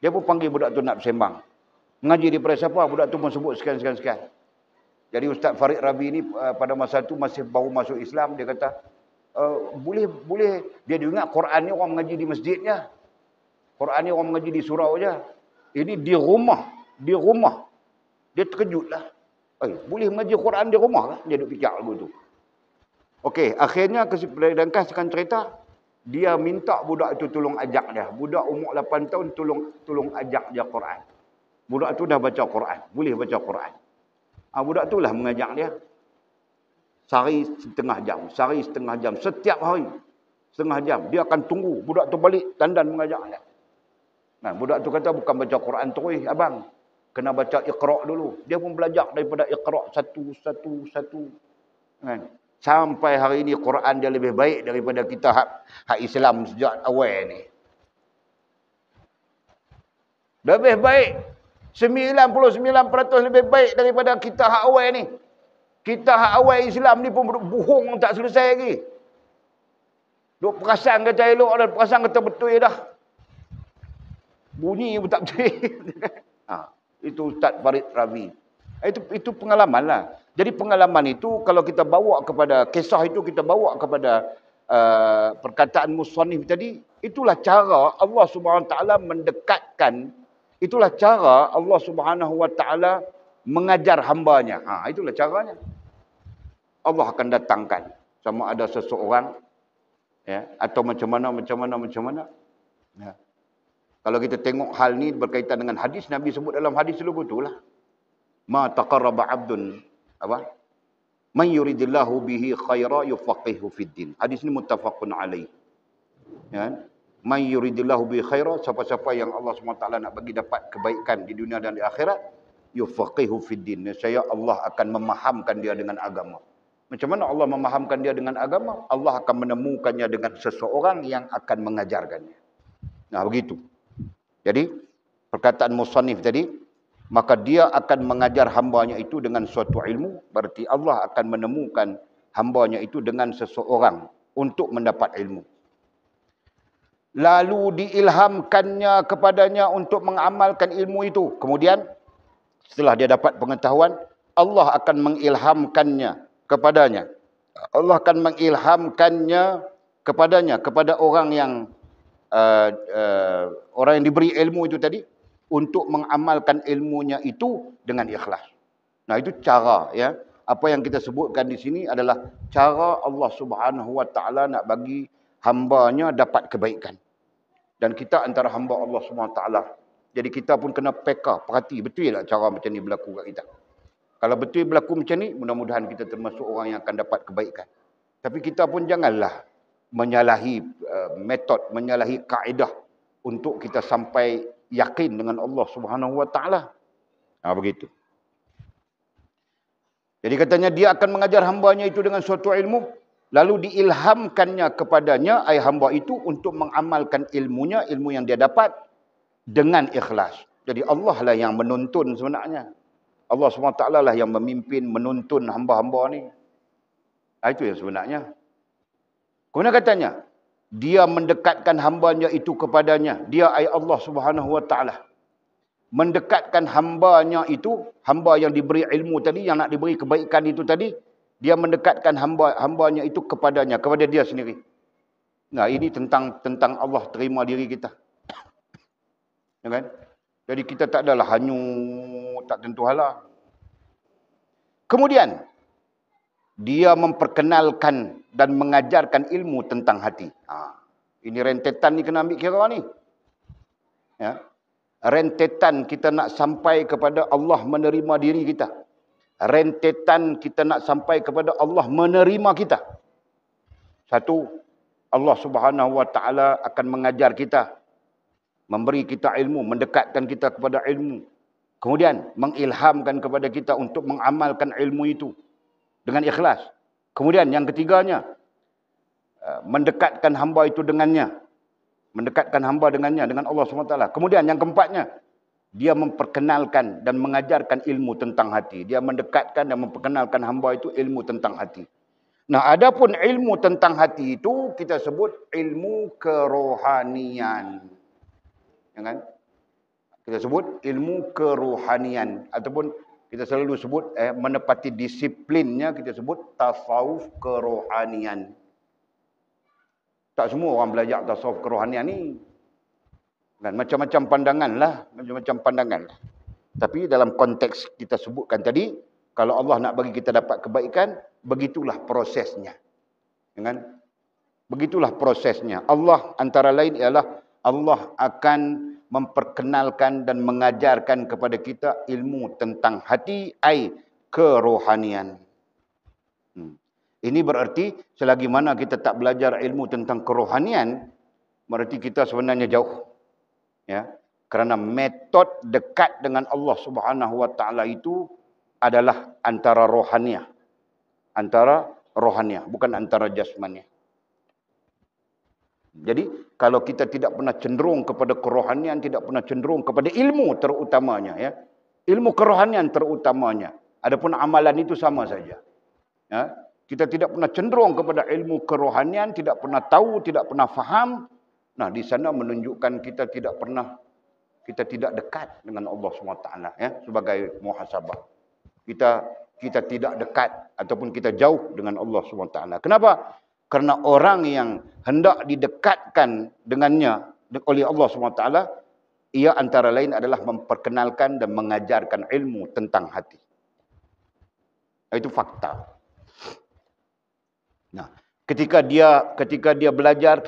Dia pun panggil budak tu nak bersembang. Mengaji daripada siapa? Budak tu pun sebut sekian. Jadi Ustaz Farid Ravi ni pada masa tu masih baru masuk Islam. Dia kata, boleh. Dia ingat Quran ni orang mengaji di masjidnya. Quran ni orang mengaji di surau je. Ini di rumah. Di rumah. Dia terkejutlah. Boleh mengaji Quran di rumah lah. Dia duk fikir lagu tu. Okey, akhirnya ringkaskan cerita, dia minta budak itu tolong ajak dia. Budak umur 8 tahun tolong ajak dia Quran. Budak tu dah baca Quran, boleh baca Quran. Budak tu lah mengajak dia. Sehari setengah jam, setiap hari setengah jam. Dia akan tunggu budak tu balik dandan mengajak dia. Nah, budak tu kata bukan baca Quran terus abang. Kena baca Iqra' dulu. Dia pun belajar daripada Iqra' satu. Kan? Sampai hari ini Quran dia lebih baik daripada kita hak Islam sejak awal ni. Lebih baik. 99% lebih baik daripada kita hak awal ni. Kita hak awal Islam ni pun bohong tak selesai lagi. Duk perasan kata elok dan perasan kata betul dah. Bunyi pun tak betul. Itu Ustaz Farid Ravi. Itu pengalaman lah. Jadi pengalaman itu kalau kita bawa kepada kisah itu, kita bawa kepada perkataan musannif tadi, itulah cara Allah Subhanahu Wa Taala mendekatkan, itulah cara Allah Subhanahu Wa Taala mengajar hambanya. Itulah caranya. Allah akan datangkan sama ada seseorang, ya, atau macam mana. Ya. Kalau kita tengok hal ni berkaitan dengan hadis, Nabi sebut dalam hadis dulu betullah. Ma taqarraba 'abdun man yuridillahu bihi khaira yufaqihu fid din. Hadis ni muttafaqun alaih. Ya. Man yuridillahu bihi khaira, siapa-siapa yang Allah SWT nak bagi dapat kebaikan di dunia dan di akhirat, yufaqihu fid din. Saya Allah akan memahamkan dia dengan agama. Macam mana Allah memahamkan dia dengan agama? Allah akan menemukannya dengan seseorang yang akan mengajarkannya. Nah, begitu. Jadi, perkataan musannif tadi, maka dia akan mengajar hambanya itu dengan suatu ilmu, berarti Allah akan menemukan hambanya itu dengan seseorang untuk mendapat ilmu. Lalu diilhamkannya kepadanya untuk mengamalkan ilmu itu. Kemudian, setelah dia dapat pengetahuan, Allah akan mengilhamkannya kepadanya. Allah akan mengilhamkannya kepadanya, kepada orang yang diberi ilmu itu tadi, untuk mengamalkan ilmunya itu dengan ikhlas. Nah, itu cara, ya. Apa yang kita sebutkan di sini adalah cara Allah Subhanahu Wa Taala nak bagi hambanya dapat kebaikan. Dan kita antara hamba Allah Subhanahu Wa Taala. Jadi kita pun kena peka, perhati betul tak cara macam ni berlaku kat kita. Kalau betul berlaku macam ni, mudah-mudahan kita termasuk orang yang akan dapat kebaikan. Tapi kita pun janganlah menyalahi metod, menyalahi kaedah untuk kita sampai yakin dengan Allah Subhanahu Wa Taala. Begitu. Jadi katanya dia akan mengajar hambanya itu dengan suatu ilmu, lalu diilhamkannya kepadanya, ai hamba itu, untuk mengamalkan ilmunya, ilmu yang dia dapat dengan ikhlas. Jadi Allah lah yang menuntun sebenarnya. Allah SWT lah yang memimpin, menuntun hamba-hamba ni. Itu yang sebenarnya. Kemudian katanya, dia mendekatkan hambanya itu kepadanya. Dia ai Allah Subhanahu Wa Taala. Mendekatkan hambanya itu, hamba yang diberi ilmu tadi, yang nak diberi kebaikan itu tadi, dia mendekatkan hambanya itu kepadanya, kepada dia sendiri. Nah, ini tentang Allah terima diri kita. Ya kan? Jadi kita tak adalah hanyut, tak tentu hala. Kemudian, dia memperkenalkan dan mengajarkan ilmu tentang hati. Ini rentetan ni kena ambil kira ni. Ya. Rentetan kita nak sampai kepada Allah menerima diri kita. Rentetan kita nak sampai kepada Allah menerima kita. Satu, Allah Subhanahu Wa Taala akan mengajar kita, memberi kita ilmu, mendekatkan kita kepada ilmu. Kemudian mengilhamkan kepada kita untuk mengamalkan ilmu itu dengan ikhlas. Kemudian yang ketiganya, mendekatkan hamba itu dengannya. Mendekatkan hamba dengannya, dengan Allah SWT. Kemudian yang keempatnya, dia memperkenalkan dan mengajarkan ilmu tentang hati. Dia mendekatkan dan memperkenalkan hamba itu ilmu tentang hati. Nah, adapun ilmu tentang hati itu kita sebut ilmu kerohanian. Ya kan? Kita sebut ilmu kerohanian, ataupun kita selalu sebut menepati disiplinnya, kita sebut tasawuf kerohanian. Tak semua orang belajar tasawuf kerohanian ni. Dan macam-macam pandangan lah. Macam-macam pandangan. Tapi dalam konteks kita sebutkan tadi, kalau Allah nak bagi kita dapat kebaikan, begitulah prosesnya. Kan? Begitulah prosesnya. Allah antara lain ialah Allah akan memperkenalkan dan mengajarkan kepada kita ilmu tentang hati, ai kerohanian. Ini berarti selagi mana kita tak belajar ilmu tentang kerohanian, berarti kita sebenarnya jauh. Ya, kerana metod dekat dengan Allah Subhanahu Wa Taala itu adalah antara rohaniah, bukan antara jasmaniah. Jadi kalau kita tidak pernah cenderung kepada kerohanian, tidak pernah cenderung kepada ilmu terutamanya, ya, ilmu kerohanian terutamanya. Adapun amalan itu sama saja. Ya, kita tidak pernah cenderung kepada ilmu kerohanian, tidak pernah tahu, tidak pernah faham. Nah, di sana menunjukkan kita tidak dekat dengan Allah SWT, ya, sebagai muhasabah. Kita tidak dekat ataupun kita jauh dengan Allah SWT. Kenapa? Karena orang yang hendak didekatkan dengannya oleh Allah SWT, ia antara lain adalah memperkenalkan dan mengajarkan ilmu tentang hati. Itu fakta. Nah, ketika dia belajar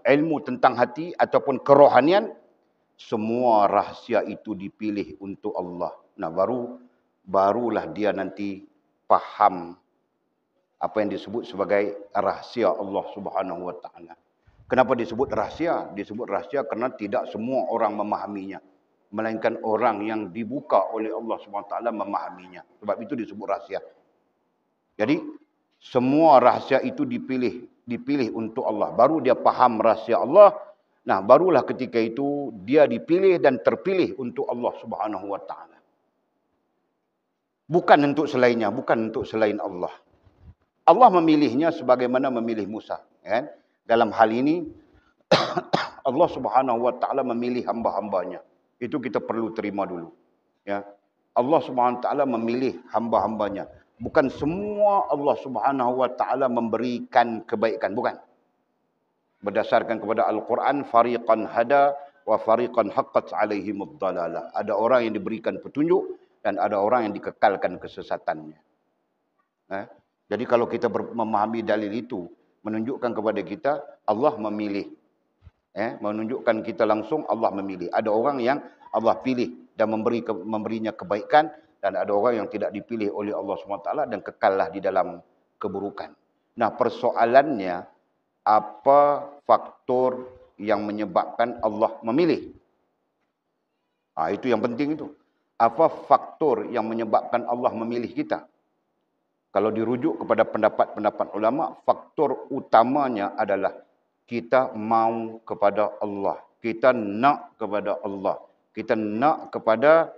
ilmu tentang hati ataupun kerohanian, semua rahsia itu dipilih untuk Allah. Nah, barulah dia nanti faham apa yang disebut sebagai rahsia Allah Subhanahu Wa Taala. Kenapa disebut rahsia? Disebut rahsia kerana tidak semua orang memahaminya, melainkan orang yang dibuka oleh Allah Subhanahu Wa Taala memahaminya. Sebab itu disebut rahsia. Jadi semua rahsia itu dipilih untuk Allah. Baru dia faham rahsia Allah. Nah, barulah ketika itu dia dipilih dan terpilih untuk Allah Subhanahu Wa Taala. Bukan untuk selainnya, bukan untuk selain Allah. Allah memilihnya sebagaimana memilih Musa. Kan? Dalam hal ini, Allah Subhanahu Wa Taala memilih hamba-hambanya. Itu kita perlu terima dulu. Ya. Allah Subhanahu Wa Taala memilih hamba-hambanya. Bukan semua Allah Subhanahu Wa Taala memberikan kebaikan. Bukan. Berdasarkan kepada Al-Quran, fariqan hada wa fariqan haqqat alaihimud dalalah. Ada orang yang diberikan petunjuk dan ada orang yang dikekalkan kesesatannya. Jadi kalau kita memahami dalil itu, menunjukkan kepada kita Allah memilih. Menunjukkan kita langsung Allah memilih. Ada orang yang Allah pilih dan memberinya kebaikan, dan ada orang yang tidak dipilih oleh Allah SWT dan kekallah di dalam keburukan. Nah, persoalannya, apa faktor yang menyebabkan Allah memilih? Itu yang penting itu. Apa faktor yang menyebabkan Allah memilih kita? Kalau dirujuk kepada pendapat-pendapat ulama, faktor utamanya adalah kita mau kepada Allah. Kita nak kepada Allah. Kita nak kepada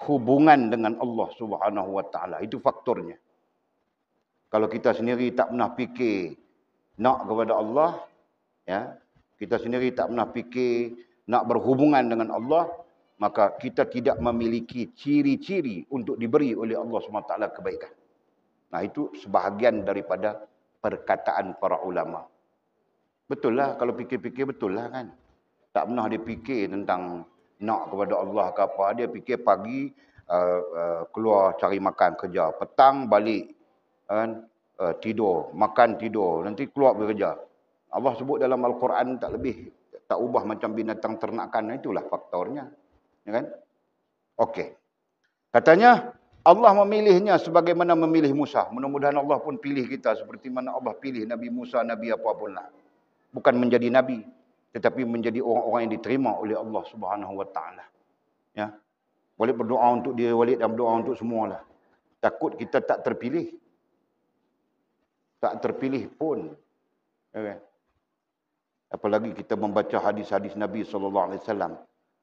hubungan dengan Allah Subhanahu Wa Taala. Itu faktornya. Kalau kita sendiri tak pernah fikir nak kepada Allah, ya, kita sendiri tak pernah fikir nak berhubungan dengan Allah, maka kita tidak memiliki ciri-ciri untuk diberi oleh Allah SWT kebaikan. Nah, itu sebahagian daripada perkataan para ulama. Betul lah, kalau fikir-fikir betul lah kan. Tak pernah dia fikir tentang nak kepada Allah ke apa. Dia fikir pagi keluar cari makan kerja. Petang balik kan, tidur, makan tidur. Nanti keluar bekerja. Allah sebut dalam Al-Quran tak ubah macam binatang ternakan. Itulah faktornya. Ya kan? Okey. Katanya Allah memilihnya sebagaimana memilih Musa. Mudah-mudahan Allah pun pilih kita seperti mana Allah pilih Nabi Musa, Nabi apapun lah. Bukan menjadi Nabi, tetapi menjadi orang-orang yang diterima oleh Allah Subhanahu Wa Taala. Ya. Walid berdoa untuk dia, Walid dan berdoa untuk semualah. Takut kita tak terpilih. Tak terpilih pun. Okay. Apalagi kita membaca hadis-hadis Nabi SAW.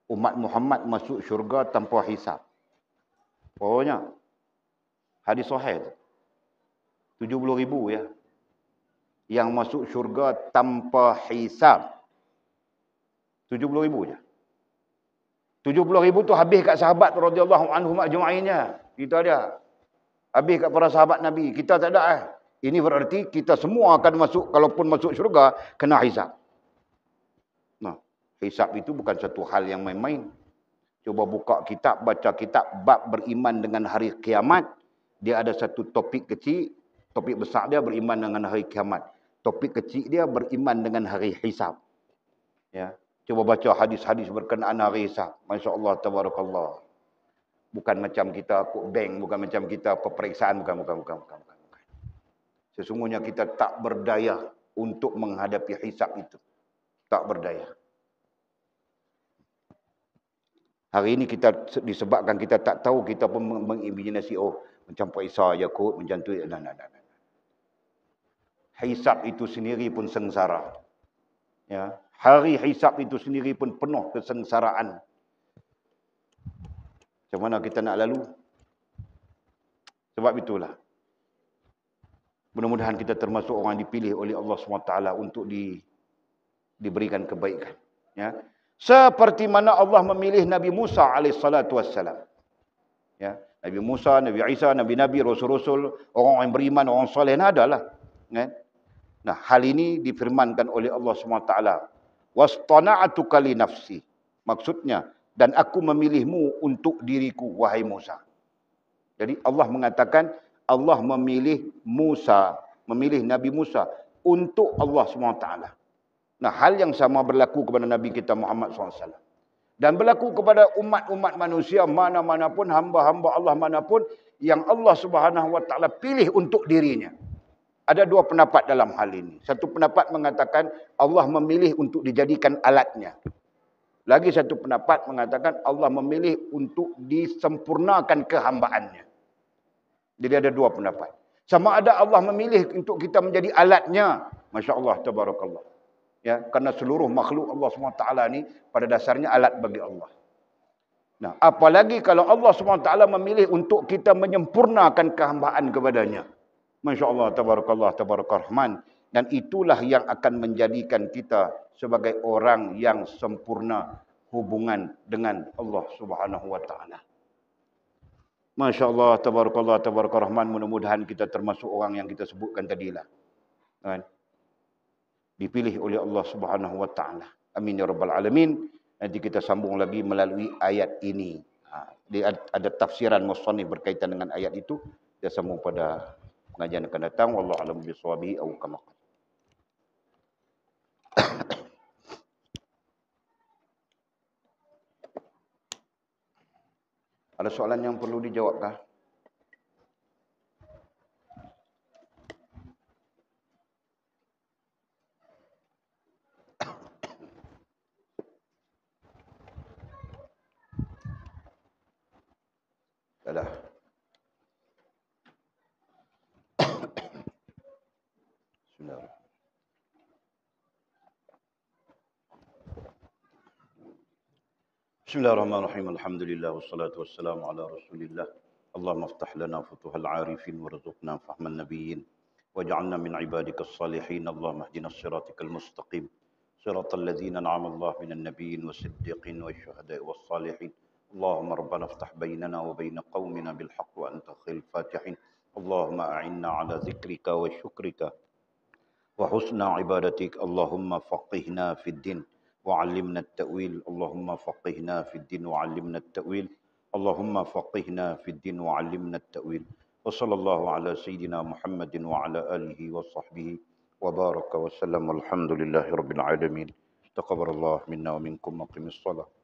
Umat Muhammad masuk syurga tanpa hisab. Pokoknya hadis sahih 70,000 ya. Yang masuk syurga tanpa hisab. 70,000 je. 70,000 tu habis kat sahabat radhiyallahu anhum ajma'innya. Kita ada. Habis kat para sahabat Nabi. Kita tak ada. Ini berarti kita semua akan masuk, kalaupun masuk syurga, kena hisab. Nah, Hisab itu bukan satu hal yang main-main. Cuba buka kitab, baca kitab bab beriman dengan hari kiamat. Dia ada satu topik kecil, topik besar dia beriman dengan hari kiamat. Topik kecil dia beriman dengan hari hisab. Ya. Cuba baca hadis-hadis berkenaan hari hisab. Masya-Allah, tabarakallah. Bukan macam kita kod bank, bukan macam kita peperiksaan, bukan. Sesungguhnya kita tak berdaya untuk menghadapi hisab itu. Tak berdaya. Hari ini kita disebabkan kita tak tahu, kita pun mengimajinasi, oh macam periksa je kot, macam tu. Nah. Hisab itu sendiri pun sengsara. Ya. Hari hisab itu sendiri pun penuh kesengsaraan. Macam mana kita nak lalu? Sebab itulah. Mudah-mudahan kita termasuk orang dipilih oleh Allah SWT untuk diberikan kebaikan. Ya. Seperti mana Allah memilih Nabi Musa AS. Ya. Nabi Musa, Nabi Isa, Nabi-Nabi, Rasul-Rasul, orang yang beriman, orang soleh, adalah. Ya. Nah, hal ini difirmankan oleh Allah SWT. Wastana'atuka li nafsi. Maksudnya, dan aku memilihmu untuk diriku, wahai Musa. Jadi Allah mengatakan, Allah memilih Musa, memilih Nabi Musa untuk Allah SWT. Nah, hal yang sama berlaku kepada Nabi kita Muhammad SAW. Dan berlaku kepada umat-umat manusia mana-mana pun, hamba-hamba Allah manapun yang Allah SWT pilih untuk dirinya. Ada dua pendapat dalam hal ini. Satu pendapat mengatakan Allah memilih untuk dijadikan alatnya. Lagi satu pendapat mengatakan Allah memilih untuk disempurnakan kehambaannya. Jadi ada dua pendapat. Sama ada Allah memilih untuk kita menjadi alatnya. Masya Allah, tabarakallah. Ya, karena seluruh makhluk Allah SWT ni pada dasarnya alat bagi Allah. Nah, apalagi kalau Allah SWT memilih untuk kita menyempurnakan kehambaan kepadanya. Masya Allah, tabarakallah, tabarakarrahman. Dan itulah yang akan menjadikan kita sebagai orang yang sempurna hubungan dengan Allah Subhanahu wa taala. Masya Allah, tabarakallah, tabarakarrahman. Mudah-mudahan kita termasuk orang yang kita sebutkan tadilah. Kan? Dipilih oleh Allah Subhanahu wa taala. Amin ya rabbal alamin. Nanti kita sambung lagi melalui ayat ini. Ada tafsiran musannif berkaitan dengan ayat itu. Kita sambung pada pengajian akan datang. Wallahu a'lam bishawab au kama. Ada soalan yang perlu dijawabkah? Dah. Bismillah. Bismillahirrahmanirrahim. Alhamdulillah wassalatu wassalamu ala Rasulillah. Allahumma iftah lana futuhal arifin warzuqna fahman nabiyyin waj'alna min ibadikas salihin. Allahumma ihdinas siratal mustaqim. Siratal ladzina an'ama Allah minan nabiyyin wasiddiqin wasyuhada'i wassalihin. Allahumma rabbana iftah bainana wa bain qaumina bil haqq wa anta khairul fatihin. Allahumma a'inna ala dzikrika wa syukrika wa husna ibadatik. Allahumma faqihna fid din وعلمنا التأويل. اللهم فقهنا في الدين وعلمنا التأويل. اللهم فقهنا في الدين وعلمنا التأويل. وصلى الله على سيدنا محمد وعلى آله وصحبه وبارك وسلم. الحمد لله رب العالمين. تقبل الله منا ومنكم وقم الصلاة.